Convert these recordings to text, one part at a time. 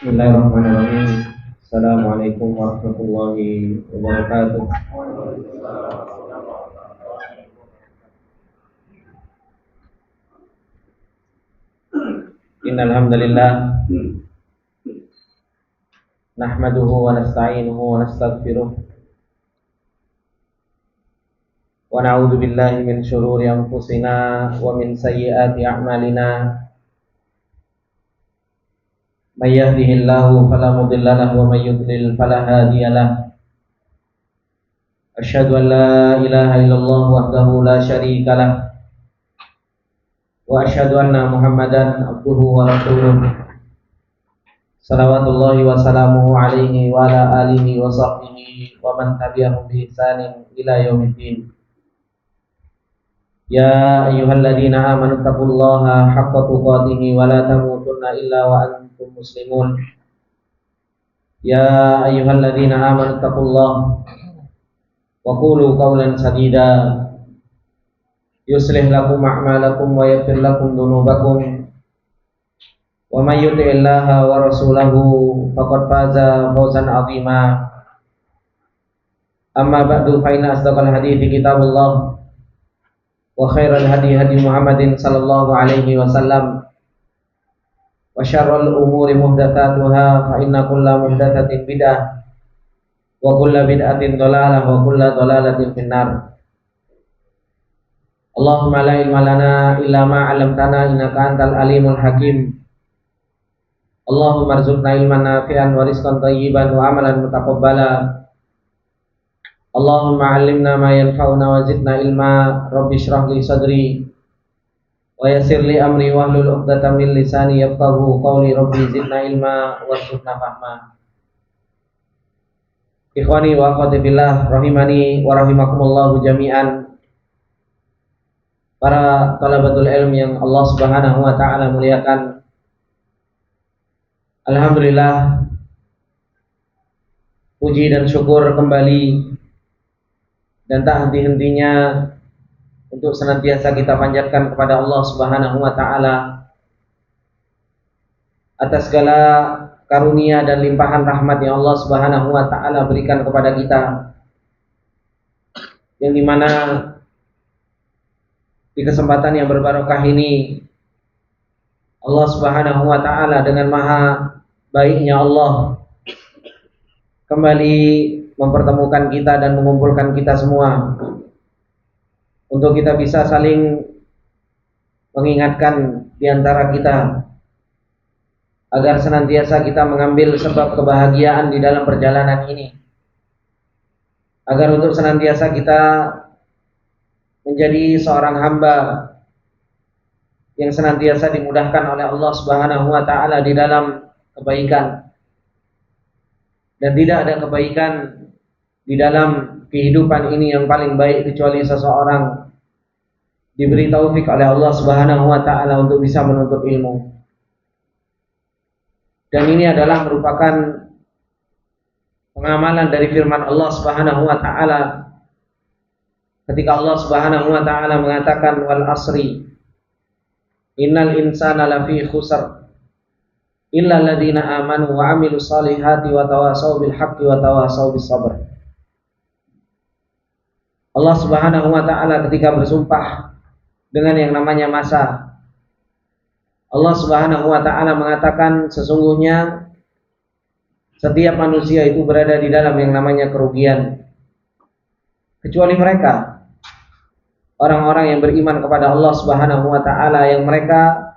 Bismillahirrahmanirrahim. Assalamualaikum warahmatullahi wabarakatuh. Innal hamdalillah nahmaduhu wa nasta'inuhu wa nastaghfiruh wa na'udzu billahi min shururi anfusina wa min sayyiati a'malina. May yahdihillahu fala mudilla lahu wa may yudlil fala hadiya lahu. Asyhadu an la ilaha illallah wahdahu la syarika lahu wa asyhadu anna Muhammadan abduhu wa rasuluh. Salawatullahi wa salamuhu alaihi wa ala alihi wa sahbihi wa man tabi'ahum bi ihsanin ila yaumiddin. Ya ayyuhalladzina amanu taqullaha haqqa tuqatih wa la tamutunna illa wa antum muslimun. Ya ayyuhalladzina amanu taqullaha wa qulu qawlan sadida yuslih lakum a'malakum wa yaghfir lakum dhunubakum. Wa may yuti'illaha wa rasulahu faqad faza fawzan 'azima. Amma ba'du, fa inna asdaqal hadithi kitabullah wa khairal hadi hadi Muhammadin sallallahu alaihi wasallam wa syarrul umuri muhdatsatuha fa inna kulla muhdatsatin bid'ah wa kulla bid'atin dhalalah wa kulla dhalalatin finnar. Allahumma la ilma lana illa ma 'allamtana innaka antal alimul hakim. Allahumma arzuqna ilman nafi'an wa rizqan thayyiban wa amalan mutaqabbala. Allahumma 'allimna ma yanfa'una wa zidna ilma. Rabbi shrah li sadri wa yassir li amri wahlul 'uqdatam min lisani yafqahu qawli. Rabbi zidna ilma warzuqna fahma. Ikhwani wa akhwati fillah rahimani wa rahimakumullah jami'an. Para thalabatul ilm yang Allah Subhanahu wa taala muliakan. Alhamdulillah, puji dan syukur kembali dan tak henti-hentinya untuk senantiasa kita panjatkan kepada Allah Subhanahu wa taala atas segala karunia dan limpahan rahmat yang Allah Subhanahu wa taala berikan kepada kita, yang dimana di kesempatan yang berbarokah ini Allah Subhanahu wa taala dengan maha baiknya Allah kembali mempertemukan kita dan mengumpulkan kita semua untuk kita bisa saling mengingatkan di antara kita agar senantiasa kita mengambil sebab kebahagiaan di dalam perjalanan ini, agar untuk senantiasa kita menjadi seorang hamba yang senantiasa dimudahkan oleh Allah Subhanahu wa taala di dalam kebaikan, dan tidak ada kebaikan di dalam kehidupan ini yang paling baik kecuali seseorang diberi taufik oleh Allah Subhanahu wa taala untuk bisa menuntut ilmu. Dan ini adalah merupakan pengamalan dari firman Allah Subhanahu wa taala ketika Allah Subhanahu wa taala mengatakan wal asri innal insana lafi khusr illa alladziina aamanu wa 'amilus shalihati wa tawashaw bil haqqi wa tawashaw bis sabr. Allah Subhanahu wa taala ketika bersumpah dengan yang namanya masa, Allah Subhanahu wa taala mengatakan sesungguhnya setiap manusia itu berada di dalam yang namanya kerugian, kecuali mereka orang-orang yang beriman kepada Allah Subhanahu wa taala, yang mereka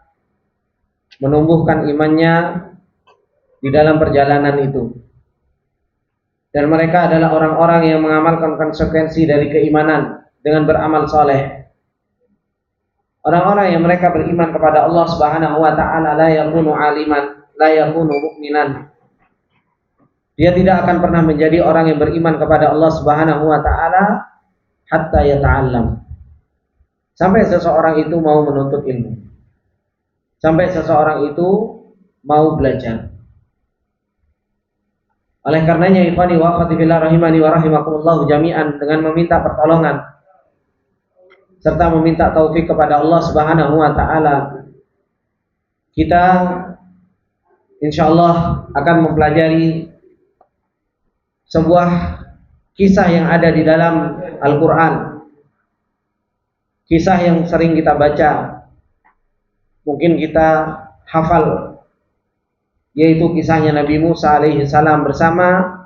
menumbuhkan imannya di dalam perjalanan itu. Dan mereka adalah orang-orang yang mengamalkan konsekuensi dari keimanan dengan beramal saleh. Orang-orang yang mereka beriman kepada Allah Subhanahu wa taala la yakunu aliman, la yakunu mu'minan. Dia tidak akan pernah menjadi orang yang beriman kepada Allah Subhanahu wa taala hatta yata'allam. Sampai seseorang itu mau menuntut ilmu. Sampai seseorang itu mau belajar. Oleh karenanya ikhwani wa akhwati fillah rahimani wa rahimakumullah jami'an, dengan meminta pertolongan serta meminta taufik kepada Allah Subhanahu wa taala, kita insyaallah akan mempelajari sebuah kisah yang ada di dalam Al-Quran, kisah yang sering kita baca, mungkin kita hafal, yaitu kisahnya Nabi Musa alaihi salam bersama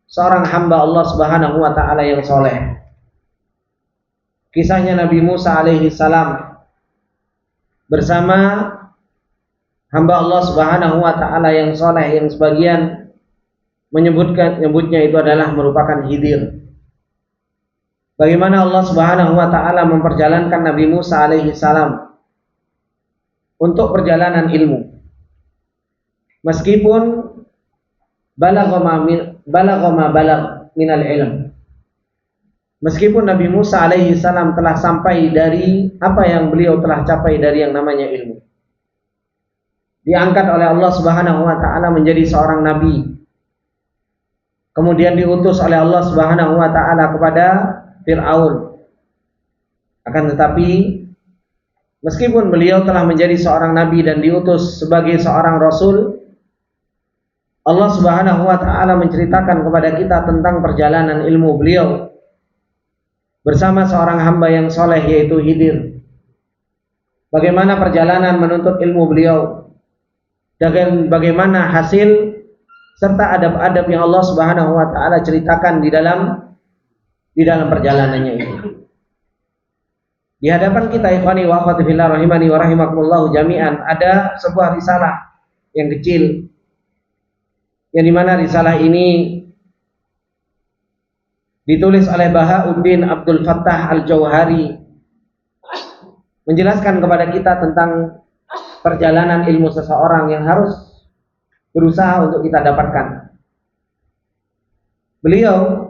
seorang hamba Allah Subhanahu wa taala yang soleh. Kisahnya Nabi Musa alaihi salam bersama hamba Allah Subhanahu wa taala yang soleh, yang sebagian menyebutnya itu adalah merupakan Khidir. Bagaimana Allah Subhanahu wa taala memperjalankan Nabi Musa alaihi salam untuk perjalanan ilmu. Meskipun balagha ma balagh minal ilm. Meskipun Nabi Musa alaihi salam telah sampai dari apa yang beliau telah capai dari yang namanya ilmu. Diangkat oleh Allah Subhanahu wa taala menjadi seorang nabi. Kemudian diutus oleh Allah Subhanahu wa taala kepada Fir'aun. Akan tetapi meskipun beliau telah menjadi seorang nabi dan diutus sebagai seorang rasul, Allah Subhanahu wa taala menceritakan kepada kita tentang perjalanan ilmu beliau bersama seorang hamba yang soleh, yaitu Khidir. Bagaimana perjalanan menuntut ilmu beliau dan bagaimana hasil serta adab-adab yang Allah Subhanahu wa taala ceritakan di dalam perjalanannya itu. Di hadapan kita ikhwani wa akhwati fillah rahimani wa rahimakumullah jami'an, ada sebuah risalah yang kecil, yang dimana risalah ini ditulis oleh Bahauddin Abdul Fattah Al-Jauhari, menjelaskan kepada kita tentang perjalanan ilmu seseorang yang harus berusaha untuk kita dapatkan. Beliau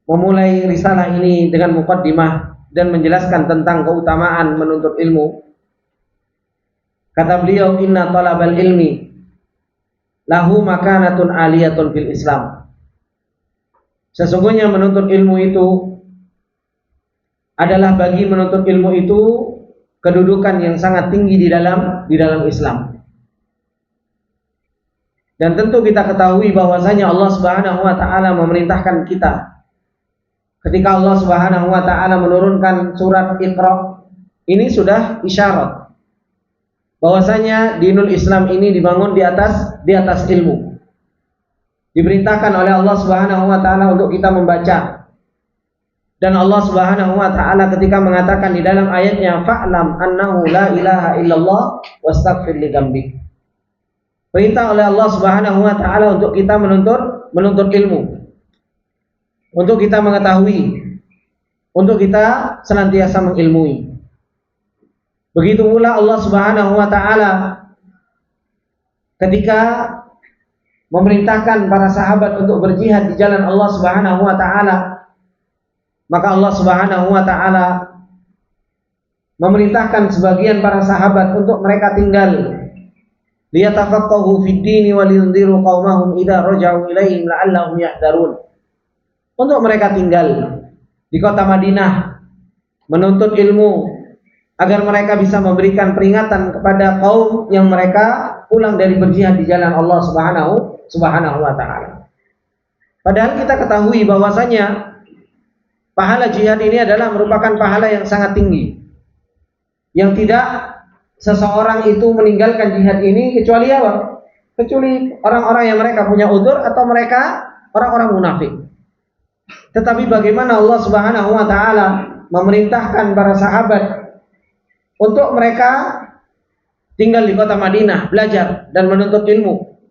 memulai risalah ini dengan muqaddimah dan menjelaskan tentang keutamaan menuntut ilmu. Kata beliau, inna talabal ilmi lahu makanatun aliyatun fil Islam. Sesungguhnya menuntut ilmu itu adalah bagi menuntut ilmu itu kedudukan yang sangat tinggi di dalam Islam. Dan tentu kita ketahui bahwasanya Allah Subhanahu wa taala memerintahkan kita ketika Allah Subhanahu wa taala menurunkan surat Iqra, ini sudah isyarat bahwasanya dinul Islam ini dibangun di atas ilmu. Diperintahkan oleh Allah Subhanahu wa taala untuk kita membaca. Dan Allah Subhanahu wa taala ketika mengatakan di dalam ayatnya, fa'lam annahu la ilaha illallah wastaghfir li dzambik. Perintah oleh Allah Subhanahu wa taala untuk kita menuntut ilmu. Untuk kita mengetahui, untuk kita senantiasa mengilmui. Begitu pula Allah Subhanahu wa taala ketika memerintahkan para sahabat untuk berjihad di jalan Allah Subhanahu wa taala, maka Allah Subhanahu wa taala memerintahkan sebagian para sahabat untuk mereka tinggal liyatafaqahu fid dini wa liyunziru qaumahum idza raja'u ilaihim la'allahum yahdharun. Untuk mereka tinggal di kota Madinah menuntut ilmu agar mereka bisa memberikan peringatan kepada kaum yang mereka pulang dari berjihad di jalan Allah Subhanahu wa taala. Padahal kita ketahui bahwasanya pahala jihad ini adalah merupakan pahala yang sangat tinggi, yang tidak seseorang itu meninggalkan jihad ini kecuali apa? Kecuali orang-orang yang mereka punya udzur atau mereka orang-orang munafik. Tetapi bagaimana Allah Subhanahu wa taala memerintahkan para sahabat untuk mereka tinggal di kota Madinah, belajar dan menuntut ilmu.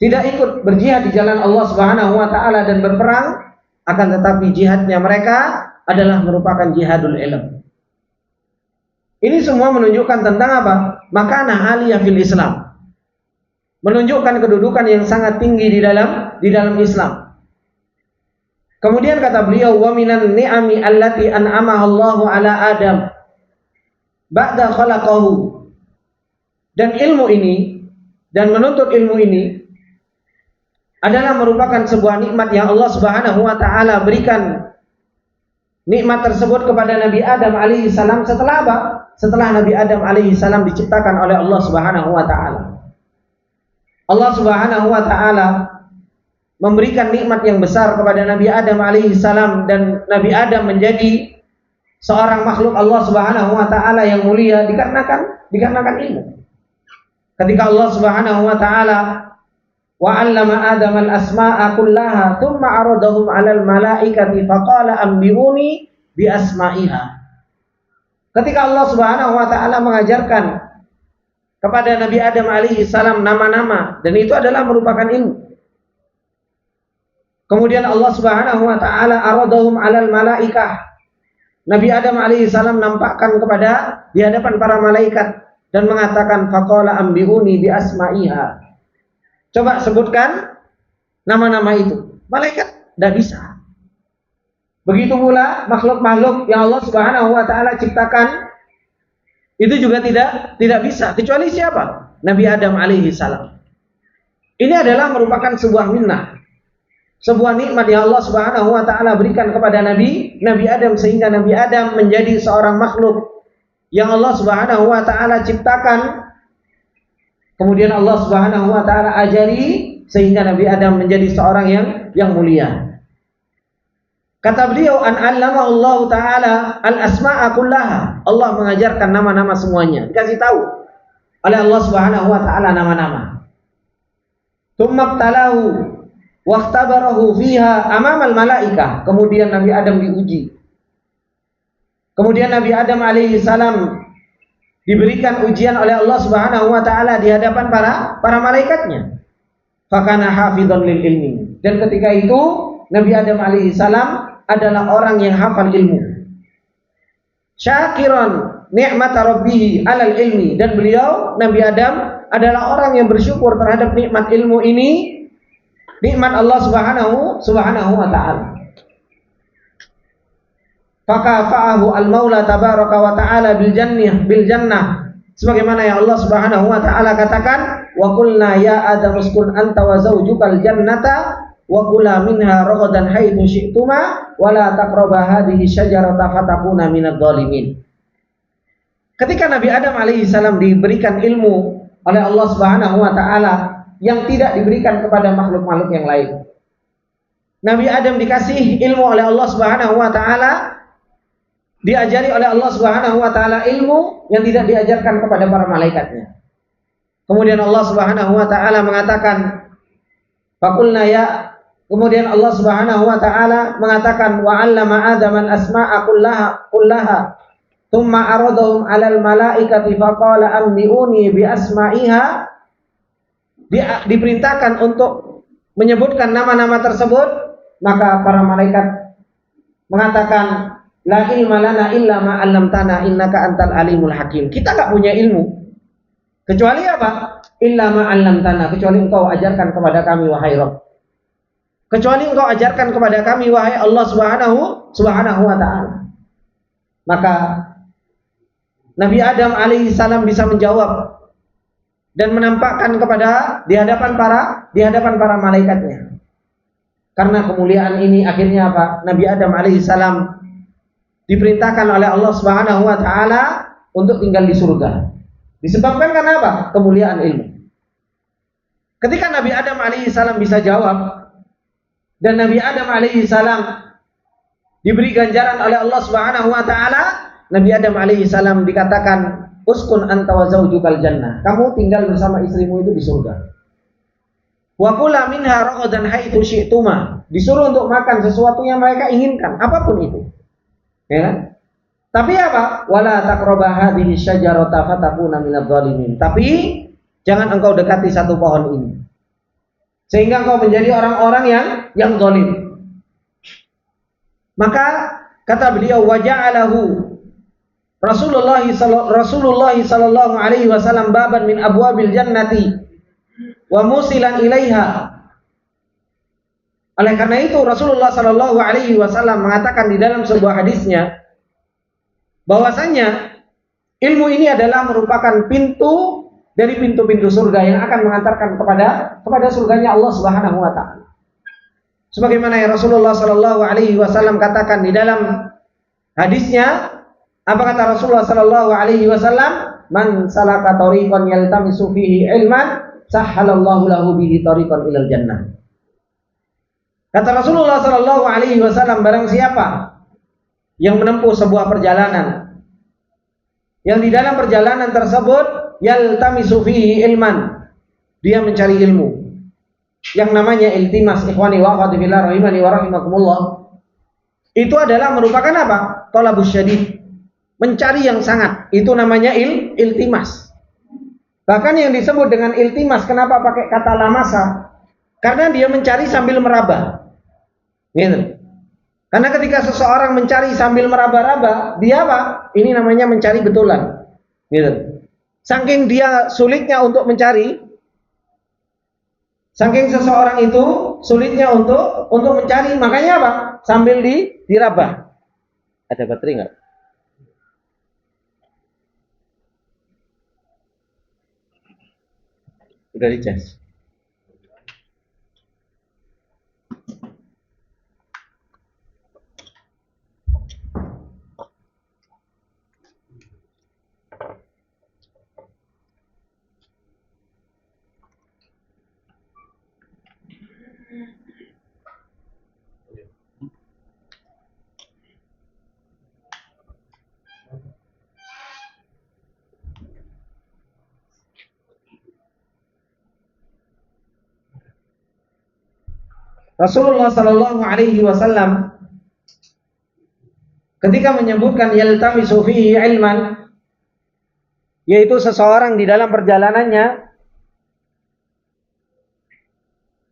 Tidak ikut berjihad di jalan Allah Subhanahu wa taala dan berperang, akan tetapi jihadnya mereka adalah merupakan jihadul ilm. Ini semua menunjukkan tentang apa? Makanah aliyah fil Islam. Menunjukkan kedudukan yang sangat tinggi di dalam Islam. Kemudian kata beliau, wa minan ni'ami allati an'amaha Allahu ala Adam ba'da khalaqahu. Dan ilmu ini dan menuntut ilmu ini adalah merupakan sebuah nikmat yang Allah Subhanahu wa taala berikan. Nikmat tersebut kepada Nabi Adam alaihi salam setelah apa? Setelah Nabi Adam alaihi salam diciptakan oleh Allah Subhanahu wa taala. Allah Subhanahu wa taala memberikan nikmat yang besar kepada Nabi Adam alaihi salam, dan Nabi Adam menjadi seorang makhluk Allah Subhanahu wa taala yang mulia dikarenakan ilmu. Ketika Allah Subhanahu wa taala wa 'allama Adam al-asma'a kullaha tsumma 'aradahum 'alal malaikati faqala anbi'uni bi asma'iha. Ketika Allah Subhanahu wa taala mengajarkan kepada Nabi Adam alaihi salam nama-nama, dan itu adalah merupakan ilmu. Kemudian Allah Subhanahu wa taala aradahum 'alal malaikah. Nabi Adam alaihi salam nampakkan kepada di hadapan para malaikat dan mengatakan faqala anbi'uni bi asma'iha. Coba sebutkan nama-nama itu. Malaikat tidak bisa. Begitu pula makhluk-makhluk yang Allah Subhanahu wa taala ciptakan itu juga tidak bisa, kecuali siapa? Nabi Adam alaihi salam. Ini adalah merupakan sebuah minnah, sebuah nikmat yang Allah Subhanahu wa taala berikan kepada Nabi Adam, sehingga Nabi Adam menjadi seorang makhluk yang Allah Subhanahu wa taala ciptakan. Kemudian Allah Subhanahu wa taala ajari sehingga Nabi Adam menjadi seorang yang mulia. Kata beliau, an 'allama Allah taala al-asma'a kullaha. Allah mengajarkan nama-nama semuanya. Dikasih tahu oleh Allah Subhanahu wa taala nama-nama. Tsumma btalahu wa ikhtabarahu fiha amamal malaikah. Kemudian Nabi Adam diuji. Kemudian Nabi Adam alaihi salam diberikan ujian oleh Allah Subhanahu wa taala di hadapan para malaikatnya. Fakana hafidhan lil ilmi. Dan ketika itu Nabi Adam alaihi salam adalah orang yang hafal ilmu. Syakiran ni'mat rabbih 'alal ilmi, dan beliau Nabi Adam adalah orang yang bersyukur terhadap nikmat ilmu ini, nikmat Allah Subhanahu wa taala. Fakafa'ahu al-Maula tabaraka wa ta'ala bil jannah, sebagaimana yang Allah Subhanahu wa taala katakan, wa qulna ya Adam uskun anta wa zawjukal jannata wa kula minha ragadan haitsu syi'tuma wa la taqrabu hadhihi syajarata fatakuna minadh dhalimin. Ketika Nabi Adam alaihi salam diberikan ilmu oleh Allah Subhanahu wa taala yang tidak diberikan kepada makhluk-makhluk yang lain. Nabi Adam dikasih ilmu oleh Allah Subhanahu wa taala, diajari oleh Allah Subhanahu wa taala ilmu yang tidak diajarkan kepada para malaikatnya. Kemudian Allah Subhanahu wa taala mengatakan, faqulna ya, kemudian Allah Subhanahu wa taala mengatakan, wa 'allama Adam al-asma'a kullaha thumma aradahum 'alal malaikati faqala anbi'uni bi asma'iha. Diperintahkan untuk menyebutkan nama-nama tersebut, maka para malaikat mengatakan, la ilma lana illa ma 'allamtana innaka antal alimul hakim. Kita enggak punya ilmu kecuali apa? Illa ma 'allamtana, kecuali engkau ajarkan kepada kami wahai Rabb. Kecuali engkau ajarkan kepada kami wahai Allah Subhanahu wa taala. Maka Nabi Adam alaihi salam bisa menjawab dan menampakkan kepada di hadapan para malaikatnya. Karena kemuliaan ini akhirnya apa? Nabi Adam alaihi salam diperintahkan oleh Allah Subhanahu wa taala untuk tinggal di surga. Disebabkan karena apa? Kemuliaan ilmu. Ketika Nabi Adam alaihi salam bisa jawab, dan Nabi Adam alaihi salam diberi ganjaran oleh Allah Subhanahu wa taala, Nabi Adam alaihi salam dikatakan, uskun anta wa zawjukal jannah. Kamu tinggal bersama istrimu itu di surga. Wa kula minha ragadan haitsu syi'tuma. Disuruh untuk makan sesuatu yang mereka inginkan, apapun itu. Ya kan? Tapi apa? Wala taqrabu hadhihi syajarata fatakuna minadh dhalimin. Tapi jangan engkau dekati satu pohon ini, sehingga engkau menjadi orang-orang yang zalim. Maka kata beliau, wa ja'alahu Rasulullah sallallahu alaihi wasallam baban min abwabil jannati wa musilan ilaiha. Oleh karena itu Rasulullah sallallahu alaihi wasallam mengatakan di dalam sebuah hadisnya bahwasanya ilmu ini adalah merupakan pintu dari pintu-pintu surga yang akan mengantarkan kepada surganya Allah Subhanahu wa taala. Sebagaimana yang Rasulullah sallallahu alaihi wasallam katakan di dalam hadisnya, apa kata Rasulullah sallallahu alaihi wasallam? Man salaka tariqan yaltamisu fihi ilman sahhalallahu lahu bihi tariqan ilal jannah. Kata Rasulullah sallallahu alaihi wasallam, barang siapa yang menempuh sebuah perjalanan, yang di dalam perjalanan tersebut yaltamisu fihi ilman, dia mencari ilmu. Yang namanya iltimas, ikhwani wa akhwati fillah rahimani wa rahimakumullah, itu adalah merupakan apa? Thalabus syadid, mencari yang sangat. Itu namanya iltimas. Bahkan yang disebut dengan iltimas, kenapa pakai kata lamasa? Karena dia mencari sambil meraba. Gitu. Karena ketika seseorang mencari sambil meraba-raba, dia apa? Ini namanya mencari betulan. Gitu. Saking dia sulitnya untuk mencari, saking seseorang itu sulitnya untuk mencari, makanya apa? Sambil diraba. Ada baterai nggak? Udah dicas. Rasulullah sallallahu alaihi wasallam ketika menyebutkan yaltamisu fihi ilman, yaitu seseorang di dalam perjalanannya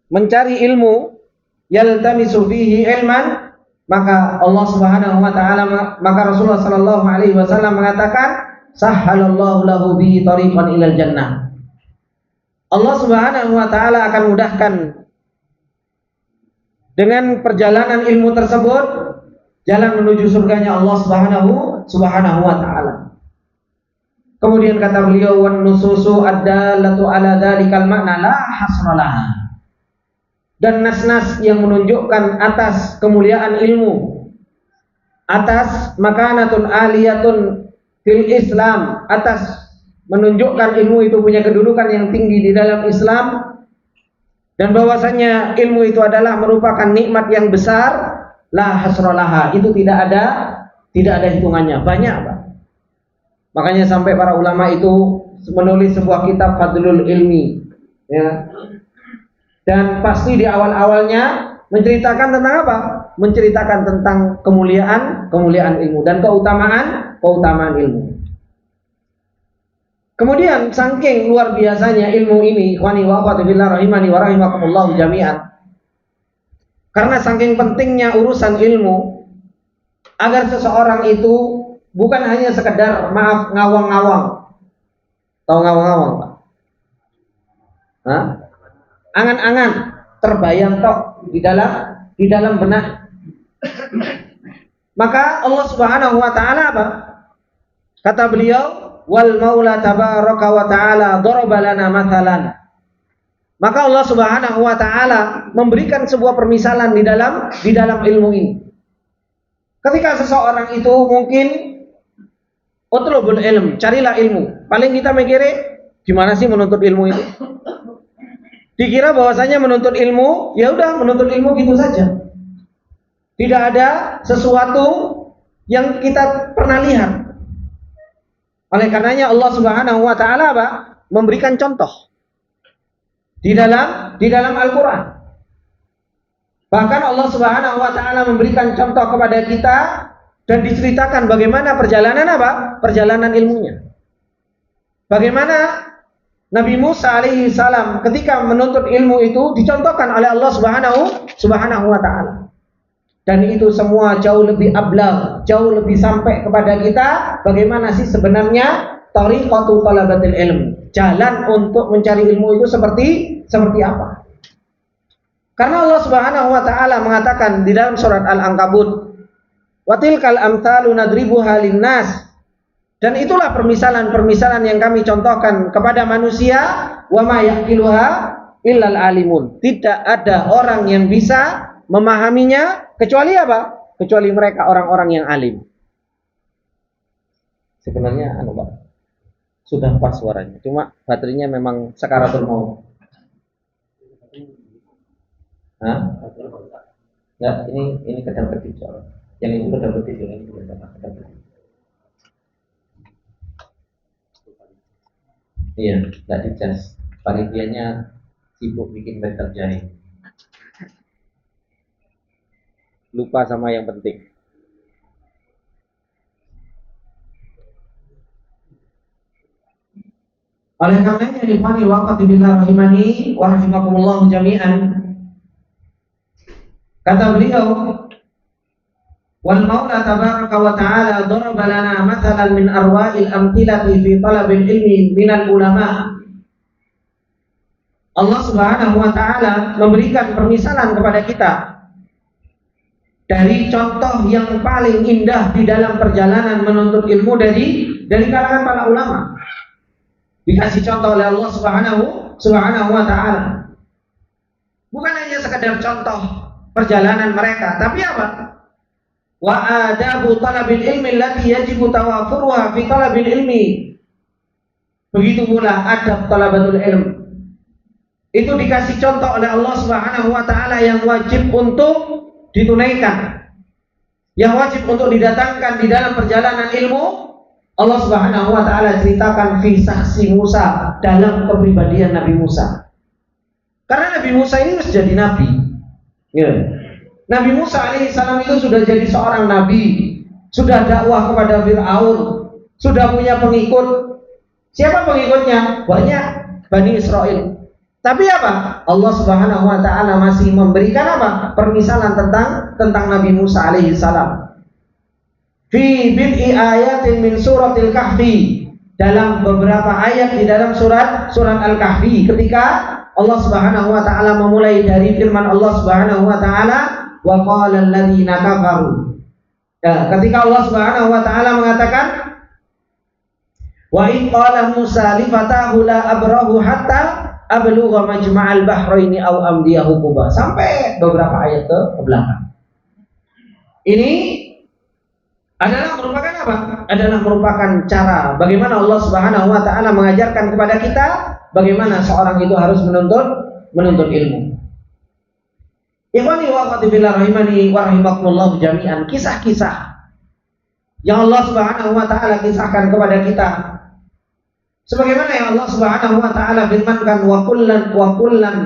mencari ilmu, yaltamisu fihi ilman, maka Allah Subhanahu wa taala, maka Rasulullah sallallahu alaihi wasallam mengatakan sahhalallahu lahu bihi tariqan ilal jannah. Allah Subhanahu wa taala akan mudahkan dengan perjalanan ilmu tersebut jalan menuju surganya Allah Subhanahu wa taala. Kemudian kata beliau, wan nususu ad-dallatu ala dzalikal ma'na la hasralaha. Dan nas-nas yang menunjukkan atas kemuliaan ilmu, atas makanatun aliyatun fil Islam, atas menunjukkan ilmu itu punya kedudukan yang tinggi di dalam Islam, dan bahwasanya ilmu itu adalah merupakan nikmat yang besar, la hasrolaha, itu tidak ada hitungannya, banyak Pak. Makanya sampai para ulama itu menulis sebuah kitab Fadlul Ilmi, ya. Dan pasti di awal-awalnya menceritakan tentang apa? Menceritakan tentang kemuliaan ilmu dan keutamaan ilmu. Kemudian saking luar biasanya ilmu ini, ikhwani wa akhwati fillah rahimani wa rahimakumullah jami'an. Karena saking pentingnya urusan ilmu, agar seseorang itu bukan hanya sekedar ngawang-ngawang. Tahu ngawang-ngawang, Pak? Hah? Angan-angan, terbayang tok di dalam benak. Maka Allah Subhanahu wa taala apa? Kata beliau, wal maula tabaraka wa ta'ala daraba lana mathalan. Maka Allah Subhanahu wa taala memberikan sebuah permisalan di dalam ilmu ini. Ketika seseorang itu mungkin utlubul ilm, carilah ilmu. Paling kita mikirnya gimana sih menuntut ilmu itu? Dikira bahwasanya menuntut ilmu, ya udah menuntut ilmu gitu saja. Tidak ada sesuatu yang kita pernah lihat. Oleh karenanya Allah Subhanahu wa taala apa? Memberikan contoh di dalam Al-Qur'an. Bahkan Allah Subhanahu wa taala memberikan contoh kepada kita dan diceritakan bagaimana perjalanan apa? Perjalanan ilmunya. Bagaimana Nabi Musa alaihi salam ketika menuntut ilmu itu dicontohkan oleh Allah Subhanahu wa taala. Dan itu semua jauh lebih ablagh, jauh lebih sampai kepada kita bagaimana sih sebenarnya tariqatu talabatil ilm. Jalan untuk mencari ilmu itu seperti apa? Karena Allah Subhanahu wa taala mengatakan di dalam surat Al-Ankabut, "Wa tilkal amtsalu nadribuha linnas." Dan itulah permisalan-permisalan yang kami contohkan kepada manusia, wa ma yaqiluha illal alimun. Tidak ada orang yang bisa memahaminya kecuali apa? Kecuali mereka orang-orang yang alim. Sebenarnya Pak, sudah pas suaranya, cuma baterainya memang sakaratul maut. Hah? Enggak, ini kedap kedip soalnya. Yang itu kedap kedip, yang ini kedap kedip. Iya, enggak dicas. Panitianya sibuk bikin meter jahit. Lupa sama yang penting. Oleh karenanya ikhwani wa qatibillah rahimani wa rahimakumullah jami'an. Kata beliau, wal maula tabaraka wa ta'ala daraba lana mathalan min arwa'il amthilati fi talabil ilmi minal ulama. Allah Subhanahu wa ta'ala memberikan permisalan kepada kita dari contoh yang paling indah di dalam perjalanan menuntut ilmu dari kalangan para ulama. Dikasih contoh oleh Allah Subhanahu wa ta'ala. Bukan hanya sekedar contoh perjalanan mereka, tapi apa? Wa adabu talabil ilmi allati yajibu tawafuruha fi talabil ilmi. Begitu pula adab talabatul ilm. Itu dikasih contoh oleh Allah Subhanahu wa ta'ala yang wajib untuk ditunaikan, yang wajib untuk didatangkan di dalam perjalanan ilmu. Allah Subhanahu wa ta'ala ceritakan kisah si Musa dalam kepribadian Nabi Musa. Karena Nabi Musa ini harus jadi nabi. Ya. Nabi Musa alaihissalam itu sudah jadi seorang nabi, sudah dakwah kepada Fir'aun, sudah punya pengikut. Siapa pengikutnya? Banyak, Bani Israel. Tapi apa? Allah Subhanahu wa ta'ala masih memberikan apa? Permisalan tentang Nabi Musa alaihissalam. Fi bid'i ayatin min suratil kahfi, dalam beberapa ayat di dalam surat Al-Kahfi, ketika Allah Subhanahu wa ta'ala memulai dari firman Allah Subhanahu wa ta'ala, wa qala alladziina kafaru. Ya, ketika Allah Subhanahu wa ta'ala mengatakan, wa in qala Musa li fatahu la abrahu hatta ablugha majma'al bahraini aw amdiyahu quba, sampai beberapa ayat ke belakang. Ini adalah merupakan apa? Adalah merupakan cara bagaimana Allah Subhanahu wa ta'ala mengajarkan kepada kita bagaimana seorang itu harus menuntut ilmu. Ikhwani wa akhwati fillah rahimani wa rahimakumullah jami'an, kisah-kisah yang Allah Subhanahu wa ta'ala kisahkan kepada kita, sebagaimana yang Allah Subhanahu wa ta'ala firmankan, wa kullan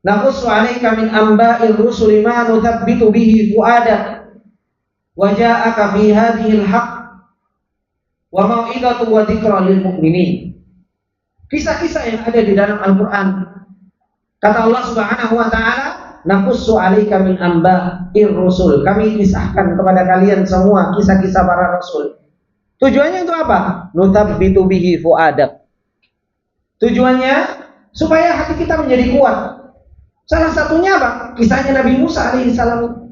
naqussu 'alaika min amba'ir rusuli ma nuthabbitu bihi fu'adak wa ja'aka fi hadhil haqq wa mau'izatu wa dzikra lil mu'minin. Kisah-kisah yang ada di dalam Al-Qur'an. Kata Allah Subhanahu wa ta'ala, naqussu 'alaika min amba'ir rusul. Kami kisahkan kepada kalian semua kisah-kisah para rasul. Tujuannya untuk apa? Nutabbitu bihi fu'adak. Tujuannya supaya hati kita menjadi kuat. Salah satunya apa? Kisahnya Nabi Musa alaihissalam.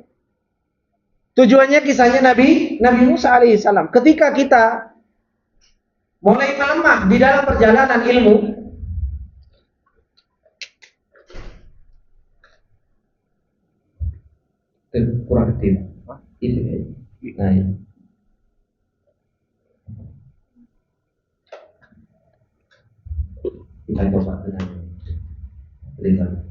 Tujuannya kisahnya Nabi Musa alaihissalam. Ketika kita mulai melemah di dalam perjalanan ilmu, kurang kecil. Itu ya. Nah, ya. Kita coba dengan lihat.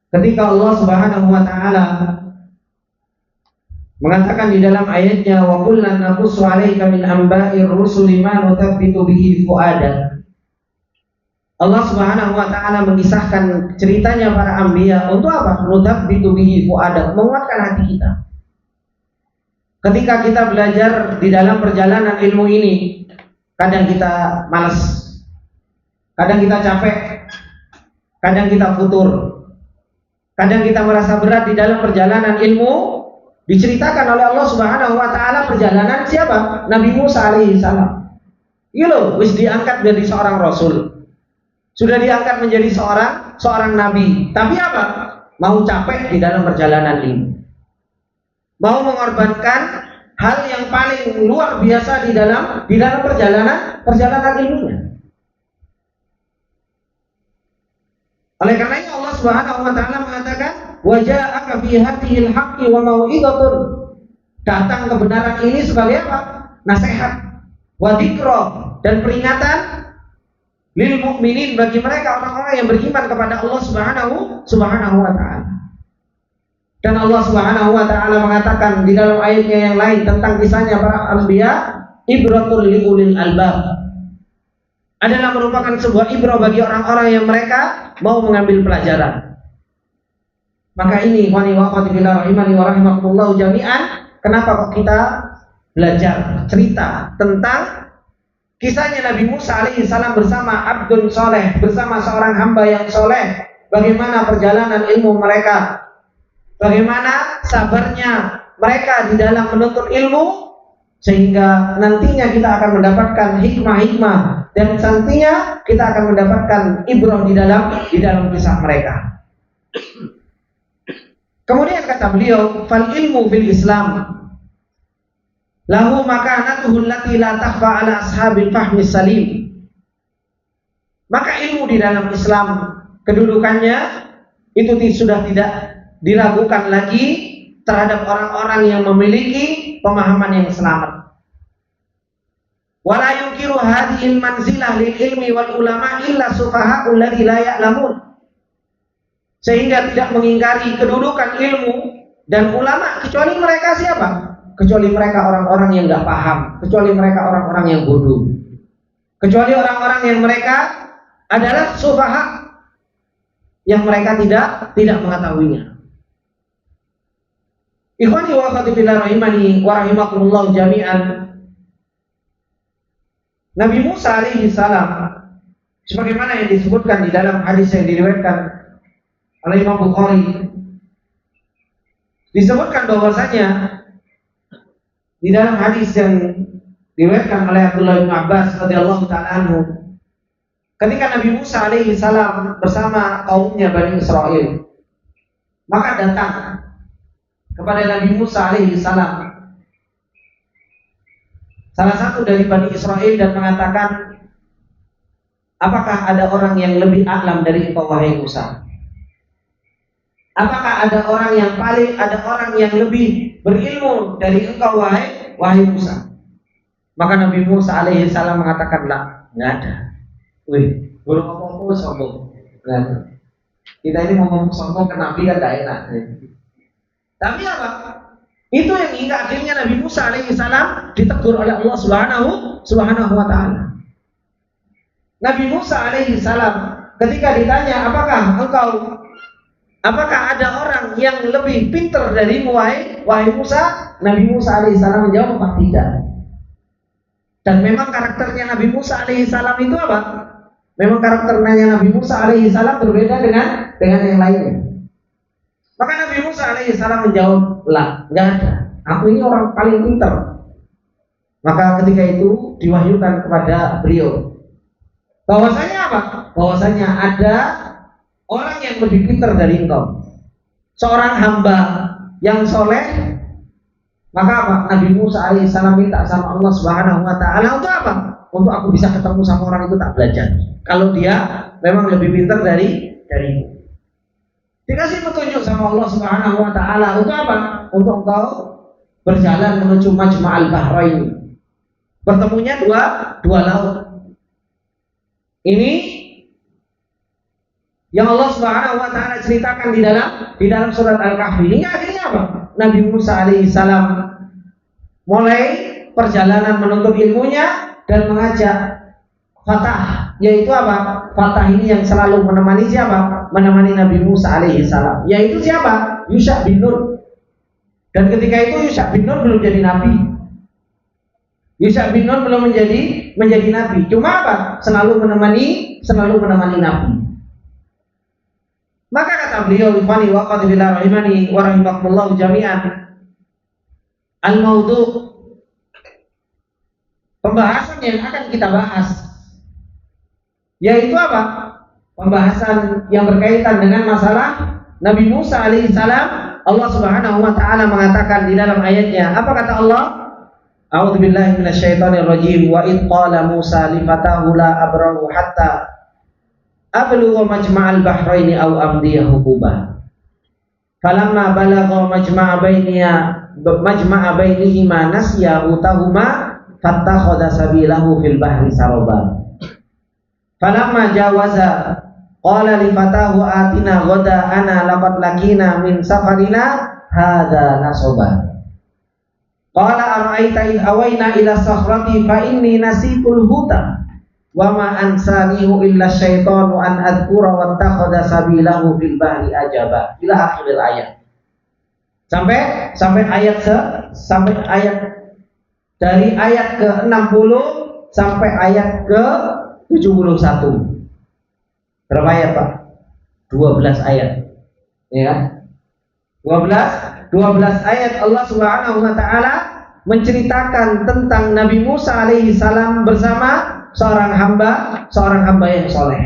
Ketika Allah Subhanahu wa ta'ala mengatakan di dalam ayatnya, wa kullan naqussu 'alaika min amba'ir rusuli ma nuthabbitu bihi fu'adak. Allah Subhanahu wa taala mengisahkan ceritanya para anbiya untuk apa? Nutsabbitu bihi fuadak, menguatkan hati kita. Ketika kita belajar di dalam perjalanan ilmu ini, kadang kita malas, kadang kita capek, kadang kita futur, kadang kita merasa berat di dalam perjalanan ilmu. Diceritakan oleh Allah Subhanahu wa taala perjalanan siapa? Nabi Musa alaihi salam. Iya wis diangkat menjadi seorang rasul. Sudah diangkat menjadi seorang nabi. Tapi apa? Mau capek di dalam perjalanan ini. Mau mengorbankan hal yang paling luar biasa di dalam perjalanan ilmunya. Oleh karenanya Allah Subhanahu wa taala mengatakan, "Wa ja'aka fi hadhil haqqi wa mau'izatun." Datang kebenaran ini sebagai apa? Nasihat, wa dzikra, dan peringatan lil mukminin, bagi mereka orang-orang yang beriman kepada Allah Subhanahu wa taala. Dan Allah Subhanahu wa taala mengatakan di dalam ayatnya yang lain tentang kisahnya para anbiya, ibratul liulil albab, adalah merupakan sebuah ibrah bagi orang-orang yang mereka mau mengambil pelajaran. Maka ini ikhwani wa akhwati fillah rahimani wa rahimakumullah jami'an, kenapa kok kita belajar cerita tentang kisahnya Nabi Musa alaihi salam bersama Abdun Soleh, bersama seorang hamba yang soleh, bagaimana perjalanan ilmu mereka, bagaimana sabarnya mereka di dalam menuntut ilmu, sehingga nantinya kita akan mendapatkan hikmah-hikmah, dan nantinya kita akan mendapatkan ibrah di dalam kisah mereka. Kemudian kata beliau, fal ilmu fil Islam lahu makanatuhu allati la takhfa ala ashabil fahmi salim. Maka ilmu di dalam Islam, kedudukannya itu sudah tidak diragukan lagi terhadap orang-orang yang memiliki pemahaman yang selamat. Wala yunkiru hadhil manzilah lil ilmi wal ulama illa sufaha'ul ladzi la ya'lamun. Sehingga tidak mengingkari kedudukan ilmu dan ulama kecuali mereka siapa? Kecuali mereka orang-orang yang enggak paham, kecuali mereka orang-orang yang bodoh. Kecuali orang-orang yang mereka adalah sufaha, yang mereka tidak mengetahuinya. Ikhwani wa akhwati fillah rahimani wa rahimakumullah jami'an. Nabi Musa alaihi salam, sebagaimana yang disebutkan di dalam hadis yang diriwayatkan oleh Imam Bukhari, disebutkan bahwasanya di dalam hadis yang diriwayatkan oleh Abdullah bin Abbas radhiyallahu taala anhu, ketika Nabi Musa alaihi salam bersama kaumnya Bani Israel, maka datang kepada Nabi Musa alaihi salam salah satu dari Bani Israel dan mengatakan, apakah ada orang yang lebih a'lam dari engkau wahai Musa? Apakah ada orang yang lebih berilmu dari engkau wahai Musa? Maka Nabi Musa alaihi salam mengatakan, lah, nggak ada. Wih, belum ngomong sombong. Kita ini ngomong sombong ke Nabi kan tidak enak. Tapi apa? Itu yang hingga akhirnya Nabi Musa alaihi salam ditegur oleh Allah Subhanahu wa taala. Nabi Musa alaihi salam ketika ditanya, apakah ada orang yang lebih pintar darimu wahai Musa? Nabi Musa alaihi salam menjawab, tidak. Dan memang karakternya Nabi Musa alaihi salam itu apa? Memang karakternya Nabi Musa alaihi salam berbeda dengan yang lainnya. Maka Nabi Musa alaihi salam menjawab, lah, enggak ada. Aku ini orang paling pintar. Maka ketika itu diwahyukan kepada beliau bahwasanya apa? Bahwasanya ada orang yang lebih pintar dari engkau, seorang hamba yang soleh. Maka apa? Nabi Musa alaihissalam minta sama Allah Subhanahu wa taala untuk apa? Untuk aku bisa ketemu sama orang itu tak belajar. Kalau dia memang lebih pintar darimu. Dikasih petunjuk sama Allah Subhanahu wa taala untuk apa? Untuk engkau berjalan menuju Majma'al Bahrain. Bertemunya dua laut. Ini yang Allah Subhanahu wa taala ceritakan di dalam surat Al-Kahfi. Hingga akhirnya apa? Nabi Musa alaihi salam mulai perjalanan menuntut ilmunya dan mengajak fatah, yaitu apa? Fatah ini yang selalu menemani siapa? Menemani Nabi Musa alaihi salam. Yaitu siapa? Yusha bin Nun. Dan ketika itu Yusha bin Nun belum jadi nabi. Yusha bin Nun belum menjadi nabi. Cuma apa? Selalu menemani nabi. Maka kata beliau, "Ifani wa qadbillah rahimani wa rahimakumullah jami'an." Al-maudu' pembahasan yang akan kita bahas yaitu apa? Pembahasan yang berkaitan dengan masalah Nabi Musa alaihissalam. Allah Subhanahu wa taala mengatakan di dalam ayatnya, apa kata Allah? A'udzubillahi minasyaitonirrajim. Wa id qala Musa li fatahu la abrahu hatta ablugha majma'al bahraini aw amdiya huquba. Falamma balagha majma'a bainihima nasiya hutahuma fattakhadha sabilahu fil bahri saraba. Falamma jawaza qala li fatahu atina ghada'ana laqad lakina min safarina hadza nasaba. Qala ara'aita id awayna ila sakhrati fa inni nasitul huta wa ma ansanihu illa syaitanu an adhkura wattakhadha sabilahu fil bahri ajaba. Ila akhiril ayat. Sampai ayat dari ayat ke-60 sampai ayat ke-71. Berapa ayat, Pak? 12 ayat. Ya. 12 ayat Allah Subhanahu wa taala menceritakan tentang Nabi Musa alaihi salam bersama seorang hamba yang soleh.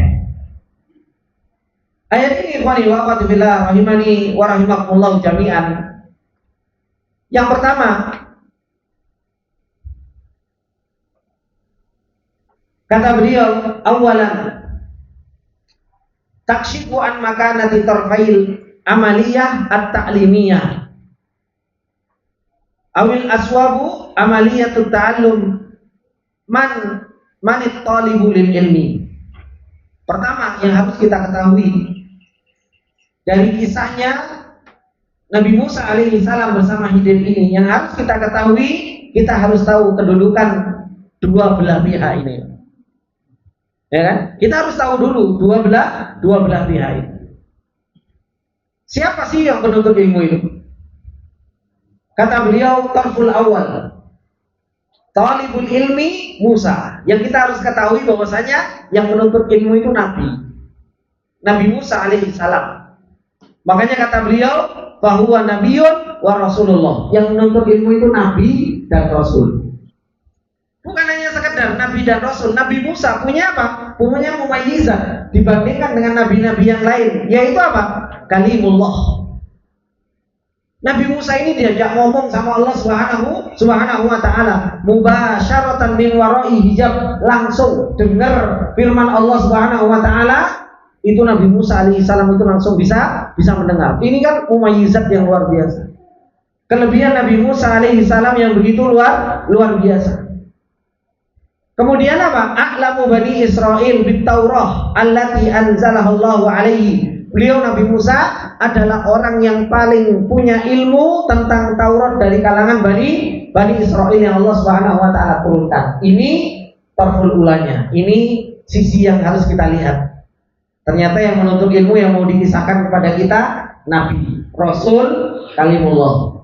Ayat ini ikhwani wa akhwati fillah rahimani wa rahimakumullah jami'an. Yang pertama, kata beliau, awalan takshifu an makanati tarfail amaliyah at-ta'limiyah awil aswabu amaliyatut ta'allum manit talibu lil ilmi. Pertama yang harus kita ketahui dari kisahnya Nabi Musa alaihi salam bersama Khidir ini, yang harus kita ketahui, kita harus tahu kedudukan dua belah pihak ini. Ya kan? Kita harus tahu dulu dua belah pihak ini. Siapa sih yang penuntut ilmu itu? Kata beliau, tarful awal talibul ilmi Musa. Yang kita harus ketahui bahwasanya yang menuntut ilmu itu Nabi Musa alaihi salam. Makanya kata beliau, bahwa nabiyun wa rasulullah. Yang menuntut ilmu itu nabi dan rasul. Bukan hanya sekedar nabi dan rasul. Nabi Musa punya apa? Punya mumayyizat dibandingkan dengan nabi-nabi yang lain, yaitu apa? Kalimullah. Nabi Musa ini diajak ngomong sama Allah Subhanahu wa taala, mubasyaratan min wara'i hijab, langsung dengar firman Allah Subhanahu wa taala. Itu Nabi Musa alaihi salam itu langsung bisa mendengar. Ini kan mumayyizat yang luar biasa. Kelebihan Nabi Musa alaihi salam yang begitu luar biasa. Kemudian apa? A'lamu bani Israil bit Taurah allati anzalallahu alaihi. Beliau Nabi Musa adalah orang yang paling punya ilmu tentang Taurat dari kalangan bani Israil yang Allah Subhanahu wa taala turunkan. Ini tarful ulanya. Ini sisi yang harus kita lihat. Ternyata yang menuntut ilmu yang mau dikisahkan kepada kita Nabi, Rasul, Kalimullah.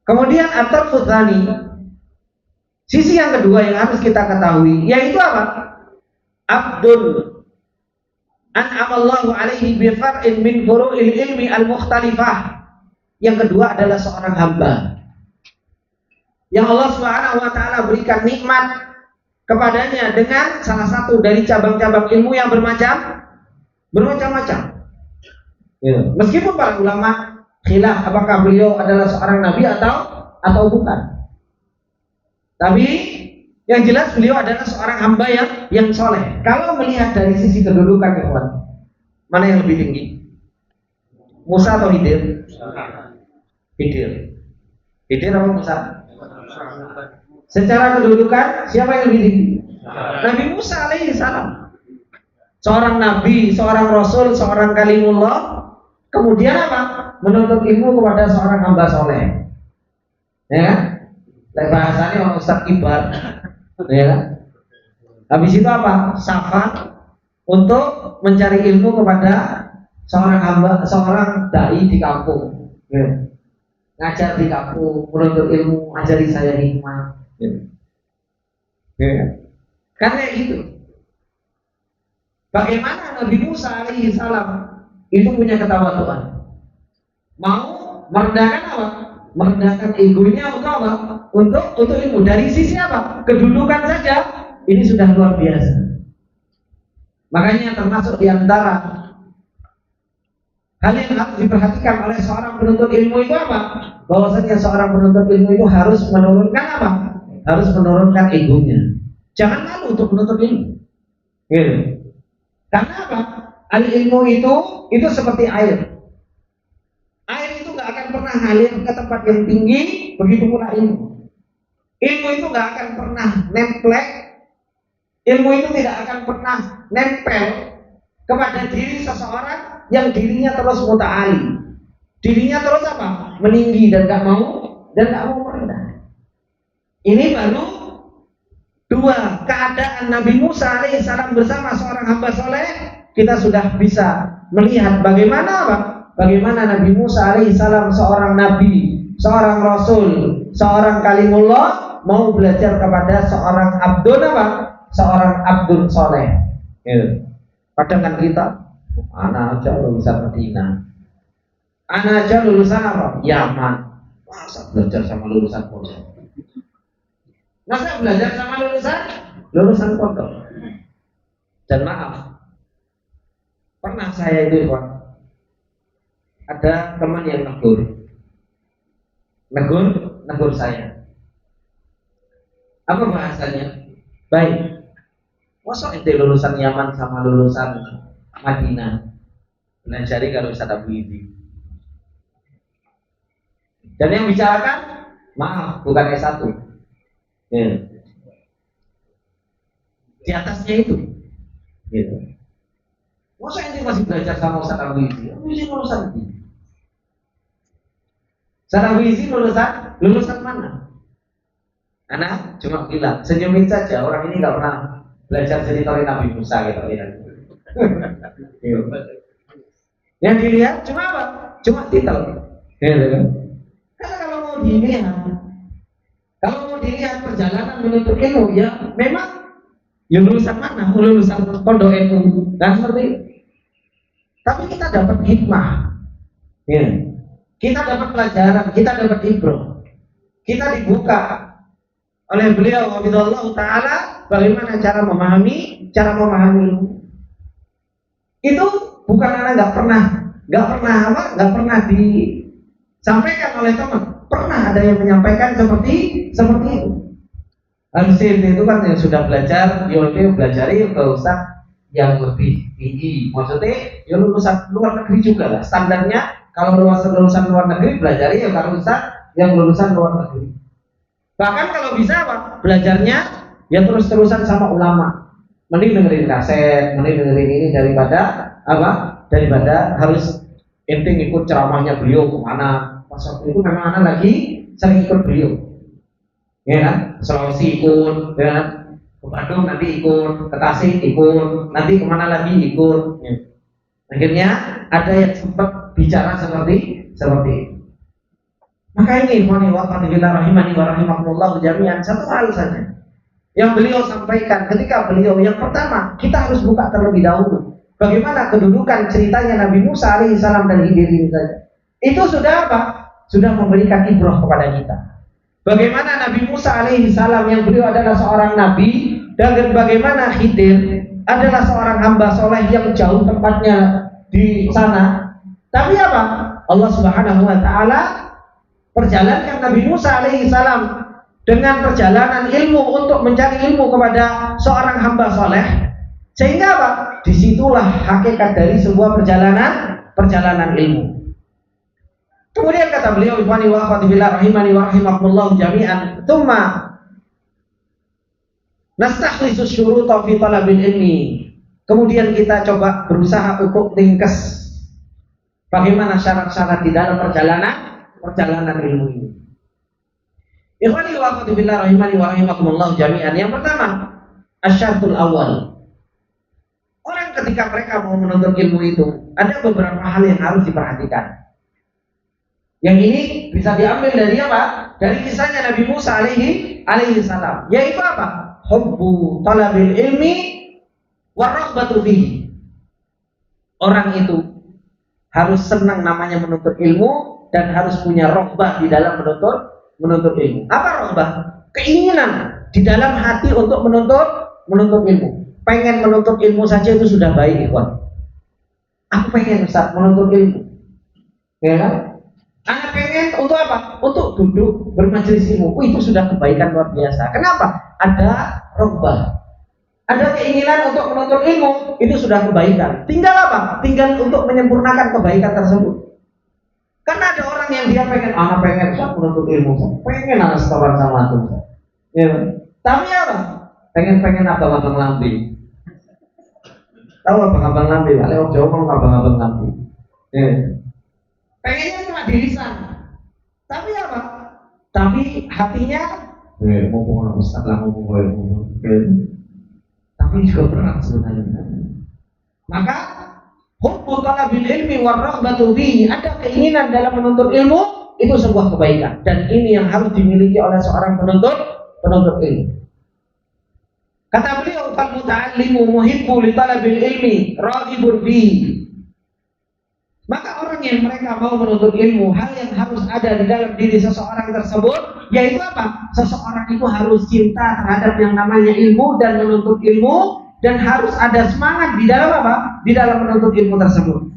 Kemudian at-tarfu tsani, sisi yang kedua yang harus kita ketahui, yaitu apa? Abdul an'amallahu alaihi bi far'in min furu'il ilmi al-mukhtalifah. Yang kedua adalah seorang hamba yang Allah Subhanahu wa taala berikan nikmat kepadanya dengan salah satu dari cabang-cabang ilmu yang bermacam-macam. Ya. Meskipun para ulama khilaf apakah beliau adalah seorang nabi atau bukan. Tapi yang jelas beliau adalah seorang hamba yang soleh. Kalau melihat dari sisi kedudukan, ikhwan, mana yang lebih tinggi? Musa atau Khidir? Khidir apa Musa? Secara kedudukan siapa yang lebih tinggi? Nabi Musa alaihi salam. Seorang nabi, seorang rasul, seorang kalimullah. Kemudian apa? Menuntut ilmu kepada seorang hamba soleh. Ya kan? Bahasanya orang ustaz kibar. Ya kan? Habis itu apa? Safar untuk mencari ilmu kepada seorang hamba, seorang dai di kampung. Ya. Ngajar di kampung, menuntut ilmu, ajari saya hikmah. Ya. Ya. Karena itu. Bagaimana Nabi Musa alaihi salam itu punya ketawaduan. Mau merendahkan apa? Merendahkan egonya untuk apa? Untuk ilmu. Dari sisi apa? Kedudukan saja ini sudah luar biasa. Makanya termasuk di antara hal yang harus diperhatikan oleh seorang penuntut ilmu itu apa? Bahwasanya seorang penuntut ilmu itu harus menurunkan apa? Harus menurunkan egonya. Jangan malu untuk menuntut ilmu. Gitu. Karena apa? Al ilmu itu seperti air. Air itu nggak akan pernah ngalir ke tempat yang tinggi, begitu pula ilmu. Ilmu itu nggak akan pernah nemplek. Ilmu itu tidak akan pernah nempel kepada diri seseorang yang dirinya terus muta'ali, dirinya terus apa? Meninggi dan nggak mau merendah. Ini baru dua keadaan Nabi Musa alaihissalam bersama seorang hamba soleh. Kita sudah bisa melihat bagaimana apa? Bagaimana Nabi Musa alaihissalam seorang nabi, seorang rasul, seorang kalimullah mau belajar kepada seorang abdun apa? Seorang abdun soleh. Padahal kan kita, anak aja lulusan Madinah, anak aja lulusan apa? Yaman. Masa belajar sama lulusan pondok? Masa belajar sama lulusan pondok? Dan maaf, pernah saya itu ada teman yang negur saya. Apa bahasanya? Baik. Masa itu lulusan Yaman sama lulusan Madinah belajari kalau Ustaz Abu Idi. Dan yang bicarakan, maaf, bukan S1. Ya. Di atasnya itu. Gitu. Masa ini masih belajar sama Ustaz Abu Idi? Ini lulusan ini. Ustaz Abu Idi lulusan mana? Anak cuma bilang, senyumin saja, orang ini nggak pernah belajar cerita Nabi Musa gitu ya. Yang dilihat cuma apa? Cuma titel. Karena kalau mau dilihat perjalanan menuntut ilmu ya memang ya lulusan mana? Lulusan pondok ilmu. Dan seperti itu. Tapi kita dapat hikmah. Ya. Kita dapat pelajaran, kita dapat ibrah. Kita dibuka oleh beliau Wabidullah Ta'ala bagaimana cara memahami itu bukan karena nggak pernah disampaikan oleh teman, pernah ada yang menyampaikan seperti itu. Al-Sin itu kan yang sudah belajar, dia belajari ke ustaz yang lebih tinggi, maksudnya ya lulusan luar negeri juga lah standarnya. Kalau lulusan luar negeri belajari ya kalau ustaz yang lulusan luar negeri. Bahkan kalau bisa apa? Belajarnya ya terus-terusan sama ulama. Mending dengerin kaset, mending dengerin ini daripada apa? Daripada harus inting ikut ceramahnya beliau kemana. Pas waktu itu memang anak lagi sering ikut beliau. Ya kan? Sulawesi ikut, ya kan? Ke Bandung nanti ikut, ke Tasik ikut, nanti kemana lagi ikut. Ya. Akhirnya ada yang sempat bicara seperti itu. Maka ini ikhwani wa akhwati fillah rahimani wa rahimakumullah jami'an, satu hal saja yang beliau sampaikan ketika beliau yang pertama, kita harus buka terlebih dahulu bagaimana kedudukan ceritanya Nabi Musa alaihissalam dan Khidir ini saja. Itu sudah apa? Sudah memberikan ibrah kepada kita. Bagaimana Nabi Musa alaihissalam yang beliau adalah seorang nabi dan bagaimana Khidir adalah seorang hamba soleh yang jauh tempatnya di sana. Tapi apa? Allah Subhanahu wa Ta'ala perjalankan Nabi Musa alaihissalam dengan perjalanan ilmu untuk mencari ilmu kepada seorang hamba soleh, sehingga apa? Disitulah hakikat dari sebuah perjalanan ilmu. Kemudian kata beliau, ikhwani wa akhwati fillah rahimani wa rahimakumullah jami'an, tsumma nastakhlisu syuruta fi talabil ilmi. Kemudian kita coba berusaha untuk ringkas bagaimana syarat-syarat di dalam perjalanan ilmu ini. Ikhwani wa akhwati fillah rahimani wa rahimakumullah jami'an. Yang pertama, Asyartul awal. Orang ketika mereka mau menuntut ilmu itu, ada beberapa hal yang harus diperhatikan. Yang ini bisa diambil dari apa? Dari kisahnya Nabi Musa alaihi salam. Yaitu apa? Hubbu talabil ilmi waraghbatu fihi. Orang itu harus senang namanya menuntut ilmu dan harus punya roghbah di dalam menuntut ilmu. Apa roghbah? Keinginan di dalam hati untuk menuntut ilmu. Pengen menuntut ilmu saja itu sudah baik, ikhwan. Aku pengen Ustaz menuntut ilmu. Ya kan? Anak pengen untuk apa? Untuk duduk bermajelis ilmu. Itu sudah kebaikan luar biasa. Kenapa? Ada roghbah. Ada keinginan untuk menuntut ilmu, itu sudah kebaikan. Tinggal apa? Tinggal untuk menyempurnakan kebaikan tersebut. Karena ada orang yang dia pengen, anak pengen menuntut ilmu, pengen anak setoran sama itu. Ya. Tapi apa? Pengen abang-abang lambi. Tahu abang-abang lambi? Lewat jauh ngomong abang-abang lambi. Ya. Pengennya cuma di lisan. Tapi apa? Tapi hatinya, ngomong Ustaz lah ngomong. Tapi juga berat sebenarnya. Maka hubbu talabil ilmi waraghbatu fihi, ada keinginan dalam menuntut ilmu, itu sebuah kebaikan dan ini yang harus dimiliki oleh seorang penuntut ilmu. Kata beliau, fal muta'allimu muhibbu li talabil ilmi raghibun fihi. Maka orang yang mereka mau menuntut ilmu, hal yang harus ada di dalam diri seseorang tersebut, yaitu apa? Seseorang itu harus cinta terhadap yang namanya ilmu dan menuntut ilmu, dan harus ada semangat di dalam apa? Di dalam menuntut ilmu tersebut.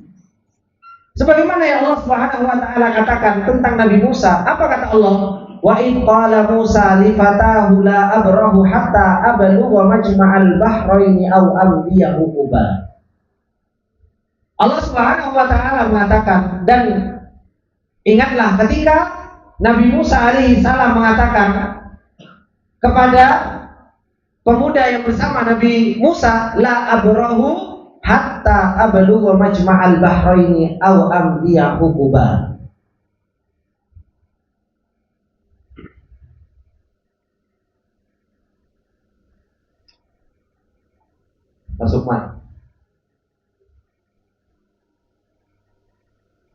Sebagaimana yang Allah Subhanahu wa taala katakan tentang Nabi Musa, apa kata Allah? Wa id qala Musa li fatahu la abrahu hatta ablugha majma'al bahraini aw amdiya huquba. Allah Subhanahu wa taala mengatakan, dan ingatlah ketika Nabi Musa alaihi salam mengatakan kepada pemuda yang bersama Nabi Musa, la abrahu hatta ablugha majma'al bahraini aw amdiya huquba. Masuk mana?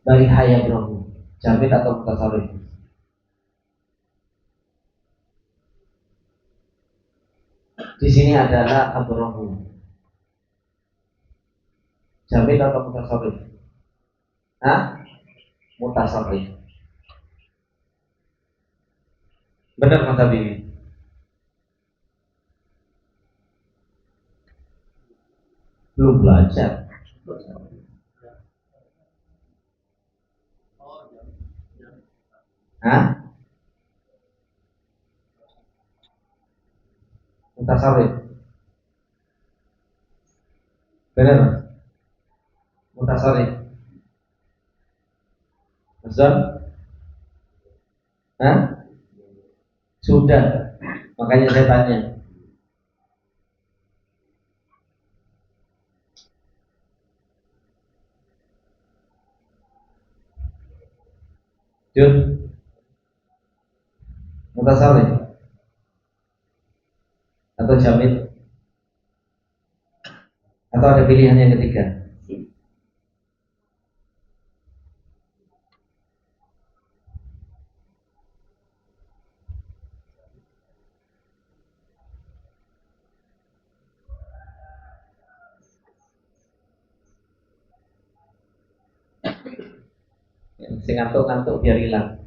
Dari hayabrohu, jamid atau mutasarrif? Di sini adalah abrohu, jamid atau mutasarrif? Mutasarrif. Benar Mas Habib? Belum belajar. Mutasarrif. Benar? Mutasarrif. Betul? Sudah. Makanya saya tanya. Jun, mutasarrif atau jamid, atau ada pilihan yang ketiga? Si ngantuk biar hilang.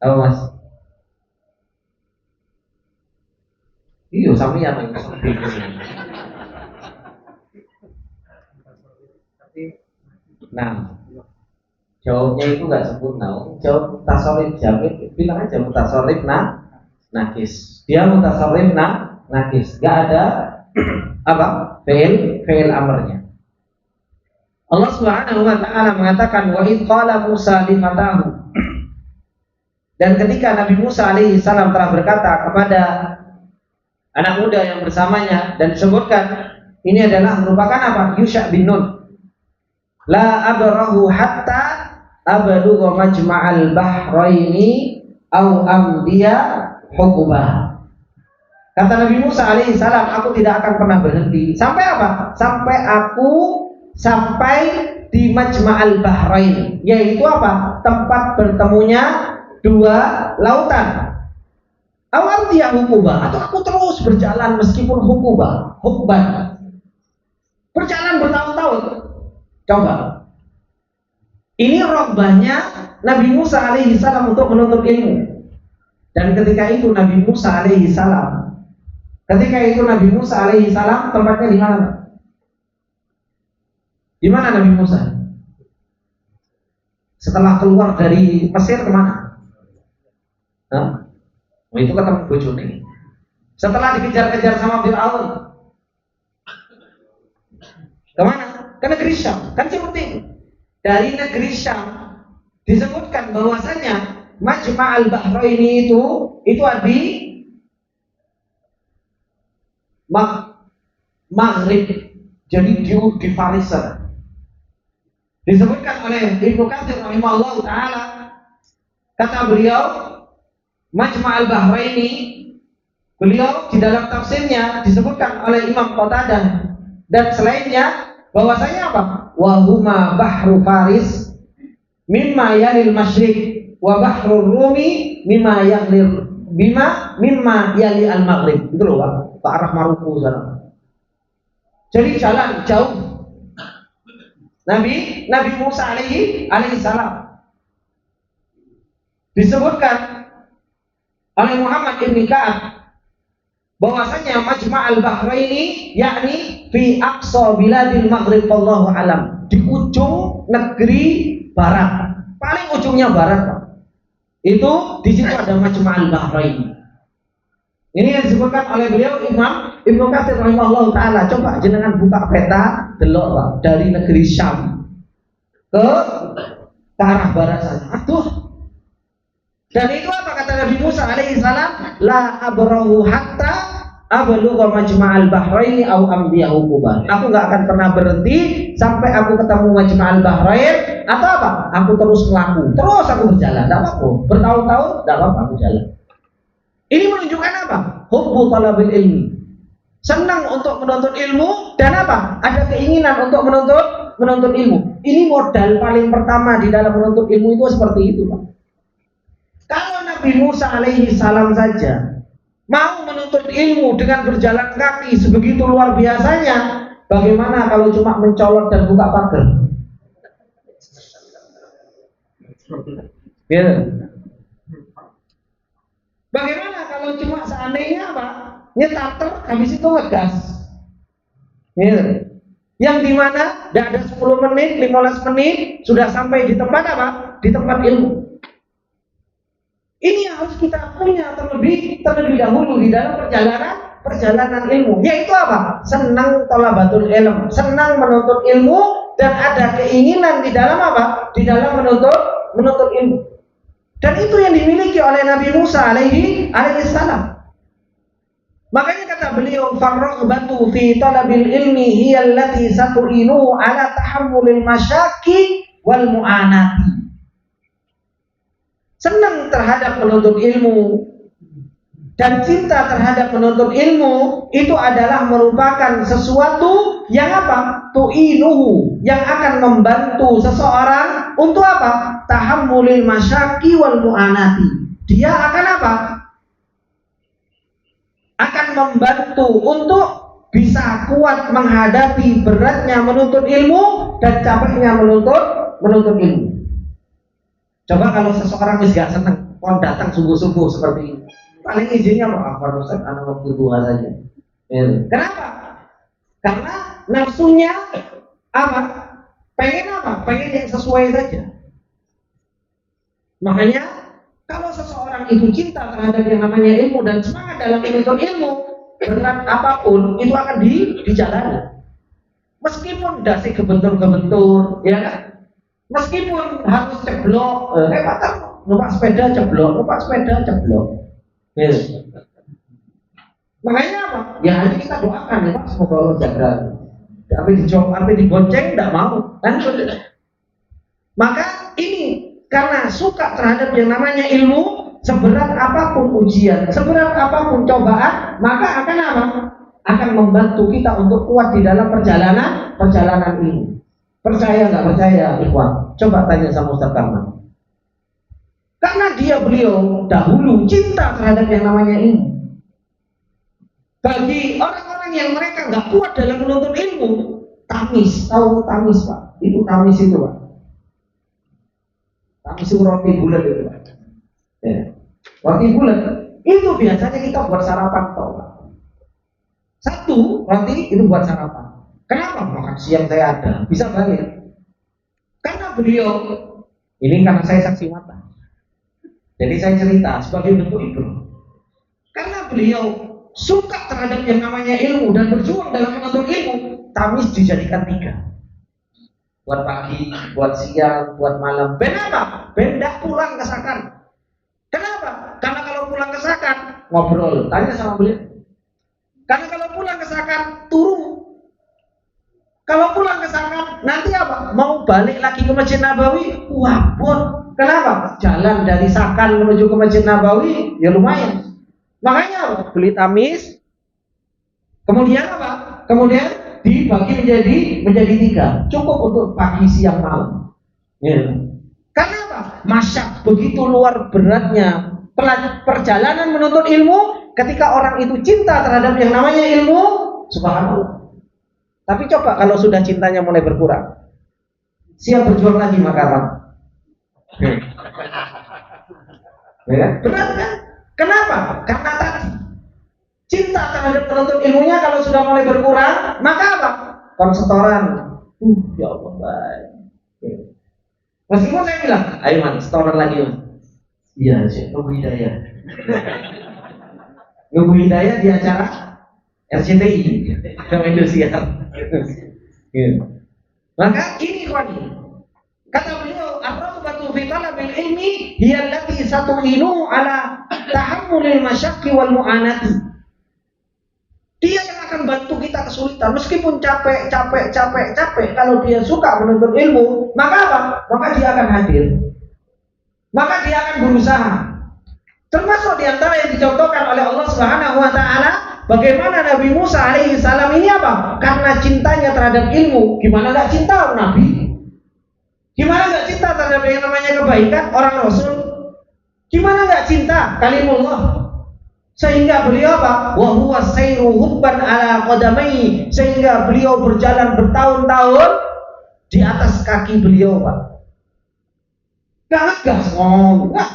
Apa Mas? Iya, sami yang nah, jawabnya itu nggak sempurna. Jawab mutasarrif jamid, bilang aja mutasarrif nakis. Dia mutasarrif nakis. Nggak ada apa? Fi'il amrnya. Allah Subhanahu wa taala mengatakan wa id qala Musa li fatahu. Dan ketika Nabi Musa alaihi salam telah berkata kepada anak muda yang bersamanya, dan disebutkan ini adalah merupakan apa? Yusha bin Nun. La abrahu hatta ablugha majma'al bahraini aw amdiya huqubah. Kata Nabi Musa alaihi salam, aku tidak akan pernah berhenti. Sampai apa? Sampai di Majma'al Bahrain, yaitu apa? Tempat bertemunya dua lautan. Awal dia hukubah, atau aku terus berjalan meskipun hukban. Berjalan bertahun-tahun. Coba. Ini rohbahnya Nabi Musa alaihi salam untuk menuntut ilmu. Dan ketika itu Nabi Musa alaihi salam tempatnya di mana? Di mana Nabi Musa? Setelah keluar dari Mesir kemana? Itu ketemu bojone. Setelah dikejar-kejar sama Fir'aun, kemana? Ke negeri Syam. Kan seperti itu. Dari negeri Syam disebutkan bahwasanya Majma'al Bahraini itu di Maghrib, jadi di Farisan. Disebutkan oleh Ibnu Katsir rahimahullah taala, kata beliau Majma'al Bahraini, beliau di dalam tafsirnya disebutkan oleh Imam Qatadah dan selainnya bahwasanya apa? Wa huma bahru Faris mimma yalil masyriq wa bahrur Rumi mimma yali al Maghrib. Itu loh Pak, ke arah Maroko sana. Jadi jalan jauh. Nabi Musa alaihi salam disebutkan oleh Muhammad ibn Ka'ab bahwasanya Majma'al Bahraini yakni fi aqsa biladil Maghrib wallahu alam, di ujung negeri barat, paling ujungnya barat Pak. Itu di situ ada Majma'al Bahrain. Ini yang disebutkan oleh beliau Imam Ibnu Katsir rahimahullah taala. Coba jenengan buka peta delok Pak, dari negeri Syam ke arah barat sana. Aduh. Dan itu apa kata Nabi Musa alaihi salam? La abrahu hatta ablugha Majma'al Bahrain au amdiyahu quban. Aku enggak akan pernah berhenti sampai aku ketemu Majma'al Bahrain, atau apa? Aku terus melaku, terus aku berjalan, tidak apa-apa. Bertahun-tahun, tidak apa-apa aku jalan. Ini menunjukkan apa? Hubbu talabil ilmi. Senang untuk menuntut ilmu dan apa? Ada keinginan untuk menuntut ilmu. Ini modal paling pertama di dalam menuntut ilmu itu seperti itu, Pak. Kalau Nabi Musa alaihi salam saja mau menuntut ilmu dengan berjalan kaki sebegitu luar biasanya, bagaimana kalau cuma mencolot dan buka pagar? Ya. Bagaimana kalau cuma seandainya apa? Nyetarter habis itu ngegas. Ya. Yang dimana tidak ada 10 menit, 15 menit sudah sampai di tempat apa? Di tempat ilmu. Ini yang harus kita punya terlebih dahulu di dalam perjalanan ilmu. Yaitu apa? Senang thalabatul ilm, senang menuntut ilmu dan ada keinginan di dalam apa? Di dalam menuntut ilmu. Dan itu yang dimiliki oleh Nabi Musa alaihi salam. Makanya kata beliau, farraghbatu fi talabil ilmi hiya allati satu'inuhu ala tahammulil masyaqi wal mu'anati. Senang terhadap menuntut ilmu dan cinta terhadap menuntut ilmu itu adalah merupakan sesuatu yang apa? Tu'inuhu, yang akan membantu seseorang untuk apa? Tahammulil masyaqi wal mu'anati. Dia akan apa? Akan membantu untuk bisa kuat menghadapi beratnya menuntut ilmu dan capeknya menuntut ilmu. Coba kalau seseorang gak senang, kon datang subuh-subuh seperti ini, paling izinnya apa? Ustaz, anak waktu 2 saja. Kenapa? Karena nafsunya apa? Pengen apa? Pengen yang sesuai saja. Makanya kalau seseorang itu cinta terhadap yang namanya ilmu dan semangat dalam menuntut ilmu, berat apapun itu akan dijalani. Meskipun dasi kebentur-kebentur, ya kan? Meskipun harus ceblok, numpak sepeda ceblok. Yes. Makanya apa? Ya hanya kita doakan ya Pak, semoga Allah jaga. Tapi dibonceng tidak mau, kan? Maka ini karena suka terhadap yang namanya ilmu, seberat apapun ujian, seberat apapun cobaan, maka akan apa? Akan membantu kita untuk kuat di dalam perjalanan ini. Percaya nggak percaya, ikhwan? Coba tanya sama Ustaz Karman. Karena beliau dahulu cinta terhadap yang namanya ilmu. Bagi orang-orang yang mereka nggak kuat dalam menuntut ilmu, tamis, tahu tamis Pak? Itu tamis itu Pak. Tamis itu roti bulat itu Pak. Ya. Roti bulat itu biasanya kita buat sarapan tau Pak. Satu roti itu buat sarapan. Kenapa? Makan siang saya ada, bisa banget. Karena beliau, ini karena saya saksi mata. Jadi saya cerita sebagai bentuk itu. Karena beliau suka terhadap yang namanya ilmu dan berjuang dalam menuntut ilmu, tamis dijadikan 3. Buat pagi, buat siang, buat malam. Ben apa? Ben tidak pulang ke Sakan. Kenapa? Karena kalau pulang ke Sakan, ngobrol, tanya sama beliau. Karena kalau pulang ke Sakan, turun. Kalau pulang ke Sakan, nanti apa? Mau balik lagi ke Masjid Nabawi, wabot. Kenapa? Jalan dari Sakan menuju ke Masjid Nabawi, ya lumayan. Makanya apa? Beli tamis. Kemudian apa? Kemudian dibagi menjadi 3. Cukup untuk pagi, siang, malam. Ya. Karena apa? Masya begitu luar beratnya perjalanan menuntut ilmu. Ketika orang itu cinta terhadap yang namanya ilmu, subhanallah. Tapi coba kalau sudah cintanya mulai berkurang, siap berjuang lagi maka apa? Ya, berat kan? Kenapa? Karena tadi cinta terhadap penuntut ilmunya kalau sudah mulai berkurang, maka apa? Setoran. Ya Allah baik. Meskipun saya bilang, ayo man, setoran lagi man. Iya sih, nunggu hidayah. Nunggu hidayah di acara RCTI sama Indosiar. Maka ini kawan, kata beliau, ar-raghbatu fi talabil ilmi hiya allati satu'inu ala tahammulil masyaqqi wal mu'anati. Dia yang akan bantu kita kesulitan meskipun capek. Kalau dia suka menuntut ilmu, maka apa? Maka dia akan hadir. Maka dia akan berusaha. Termasuk di antara yang dicontohkan oleh Allah Subhanahu wa taala, bagaimana Nabi Musa alaihi salam ini apa? Karena cintanya terhadap ilmu. Gimana enggak cinta Nabi? Gimana enggak cinta terhadap yang namanya kebaikan orang Rasul? Gimana enggak cinta kalimullah? Sehingga beliau apa? Wa huwa sayru hubban ala qadamai, sehingga beliau berjalan bertahun-tahun di atas kaki beliau, Pak. Enggak ngegas ngomong, enggak.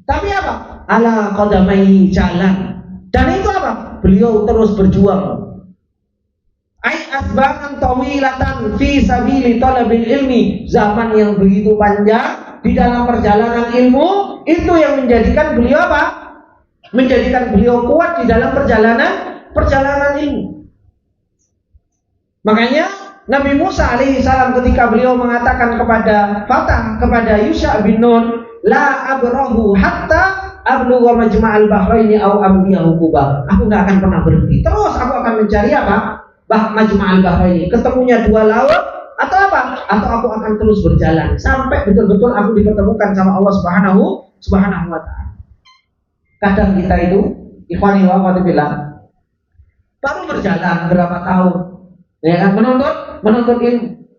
Tapi apa? Ala qadamai, jalan. Dan itu apa? Beliau terus berjuang. Ai asbahan tawilatan fi sabili talabil ilmi, zaman yang begitu panjang di dalam perjalanan ilmu, itu yang menjadikan beliau apa? Menjadikan beliau kuat di dalam perjalanan ilmu. Makanya Nabi Musa alaihi salam ketika beliau mengatakan kepada Yusha bin Nun, la abrahu hatta ablugha majma'al bahraini aw amdiyahu quba. Aku enggak akan pernah berhenti. Terus aku akan mencari apa? Majma'al bahraini, ketemunya 2 laut atau apa? Atau aku akan terus berjalan sampai betul-betul aku dipertemukan sama Allah Subhanahu wa taala. Kadang kita itu ikhwani wa akhwati billah baru berjalan berapa tahun, ya kan, menuntut ilmu.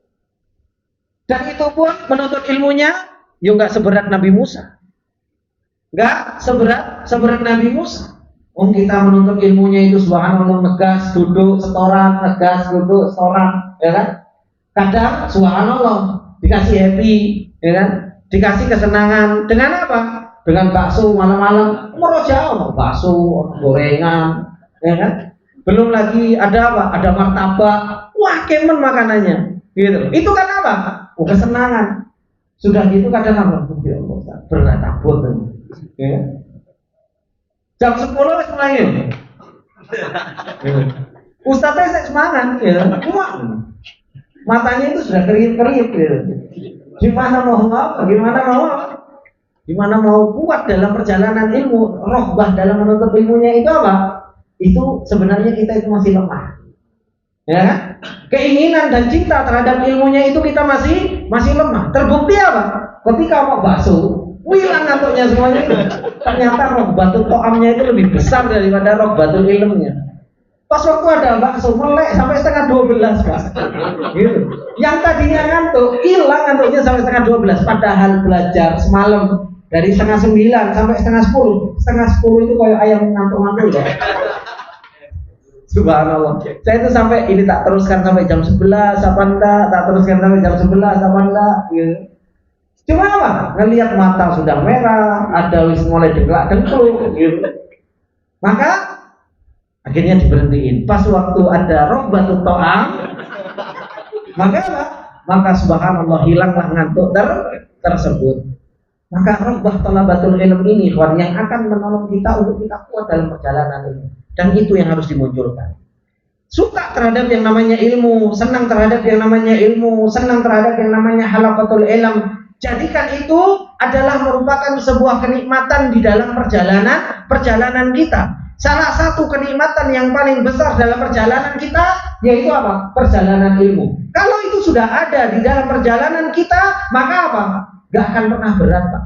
Dan itu pun menuntut ilmunya ya enggak seberat Nabi Musa. Enggak seberat Nabi Musa. Kita menuntut ilmunya itu subhanallah ngegas duduk setoran, ngegas duduk setoran, ya kan? Kadang subhanallah dikasih happy, ya kan? Dikasih kesenangan dengan apa? Dengan bakso malam-malam, merojau bakso, gorengan, ya kan? Belum lagi ada apa? Ada martabak, wah kemen makanannya, gitu. Itu kan apa? Kesenangan. Sudah gitu kadang apa? Ya Allah, berat abot, ya. Jam 10 wis mulai. Ustaznya saya semangat, ya. Matanya itu sudah kerip-kerip, ya. Gimana mau kuat dalam perjalanan ilmu, rohbah dalam menuntut ilmunya itu apa? Itu sebenarnya kita itu masih lemah, ya kan? Keinginan dan cinta terhadap ilmunya itu kita masih lemah. Terbukti apa? Ketika mau bakso, hilang ngantuknya semuanya. Ternyata rohbatul to'amnya itu lebih besar daripada rohbatul ilmnya. Pas waktu ada bakso melek sampai setengah 12 Pak. Gitu. Yang tadinya ngantuk, hilang ngantuknya sampai setengah 12. Padahal belajar semalam dari setengah 9 sampai setengah 10. Setengah 10 itu kayak ayam ngantuk-ngantuk ya. Subhanallah. Saya itu sampai ini tak teruskan sampai jam 11 apa enggak, tak teruskan sampai jam 11 apa enggak gitu. Cuma apa? Ngelihat mata sudah merah, ada wis mulai dengklak-dengkluk gitu. Maka akhirnya diberhentiin. Pas waktu ada rohbatul to'am, maka apa? Maka subhanallah hilanglah ngantuk tersebut. Maka rohbah talabatul ilm ini kawan yang akan menolong kita untuk kita kuat dalam perjalanan ini. Dan itu yang harus dimunculkan. Suka terhadap yang namanya ilmu, senang terhadap yang namanya ilmu, senang terhadap yang namanya halaqatul ilm. Jadikan itu adalah merupakan sebuah kenikmatan di dalam perjalanan kita. Salah satu kenikmatan yang paling besar dalam perjalanan kita yaitu apa? Perjalanan ilmu. Kalau itu sudah ada di dalam perjalanan kita, maka apa? Gak akan pernah berat, Pak.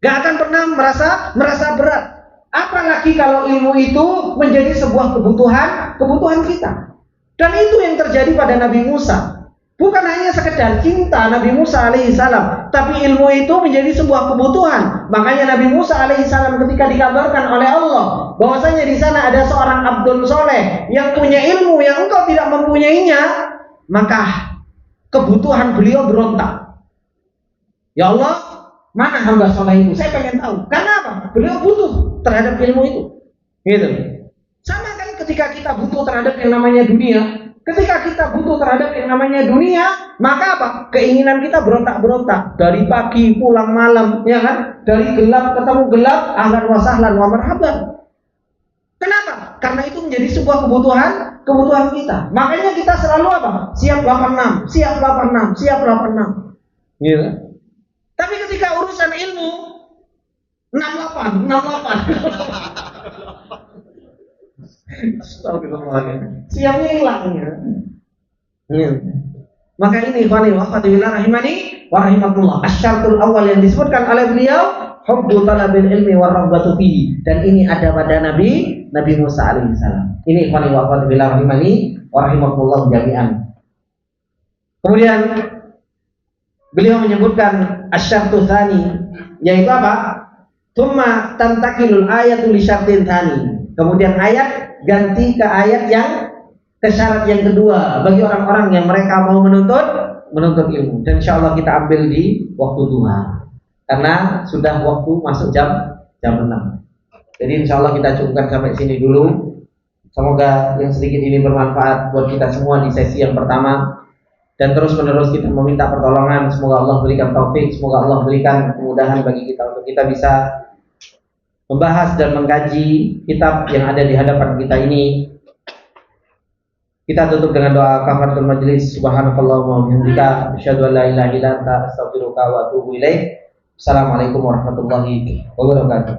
Gak akan pernah merasa berat. Apalagi kalau ilmu itu menjadi sebuah kebutuhan kita. Dan itu yang terjadi pada Nabi Musa. Bukan hanya sekedar cinta Nabi Musa alaihissalam, tapi ilmu itu menjadi sebuah kebutuhan. Makanya Nabi Musa alaihissalam ketika dikabarkan oleh Allah bahwasanya di sana ada seorang abdul soleh yang punya ilmu yang engkau tidak mempunyainya, maka kebutuhan beliau berontak. Ya Allah, mana hamba soleh itu? Saya pengen tahu. Karena apa? Beliau butuh terhadap ilmu itu. Gitu. Sama kan ketika kita butuh terhadap yang namanya dunia. Ketika kita butuh terhadap yang namanya dunia, maka apa? Keinginan kita berontak-berontak dari pagi pulang malam, ya kan? Dari gelap ketemu gelap, ahlan wa sahlan wa marhaban. Kenapa? Karena itu menjadi sebuah kebutuhan kita. Makanya kita selalu apa? Siap 86, siap 86, siap 86. Gitu. Tapi ketika urusan ilmu 68, 68. Astagfirullahaladzim. Siapnya hilang ya. Maka ini ikhwani wa akhwati rahimani wa rahimakumullah. Asyartul awal yang disebutkan oleh beliau hubbu talabil ilmi wa raghbatu fihi, dan ini ada pada Nabi Musa alaihissalam. Ini ikhwani wa akhwati rahimani wa rahimakumullah jami'an. Kemudian beliau menyebutkan asyartu tsani, yaitu apa? Tsumma tantakilul ayatu li syartin tsani. Kemudian ayat ganti ke ayat ke syarat yang kedua bagi orang-orang yang mereka mau menuntut ilmu. Dan insyaallah kita ambil di waktu duha karena sudah waktu masuk jam 6. Jadi insyaallah kita cukupkan sampai sini dulu. Semoga yang sedikit ini bermanfaat buat kita semua di sesi yang pertama, dan terus menerus kita meminta pertolongan. Semoga Allah berikan taufik, semoga Allah berikan kemudahan bagi kita untuk kita bisa membahas dan mengkaji kitab yang ada di hadapan kita ini. Kita tutup dengan doa kafaratul majlis. Subhanakallahumma wa bihamdika asyhadu an la ilaha illa anta astaghfiruka wa atubu ilaik. Assalamualaikum warahmatullahi wabarakatuh.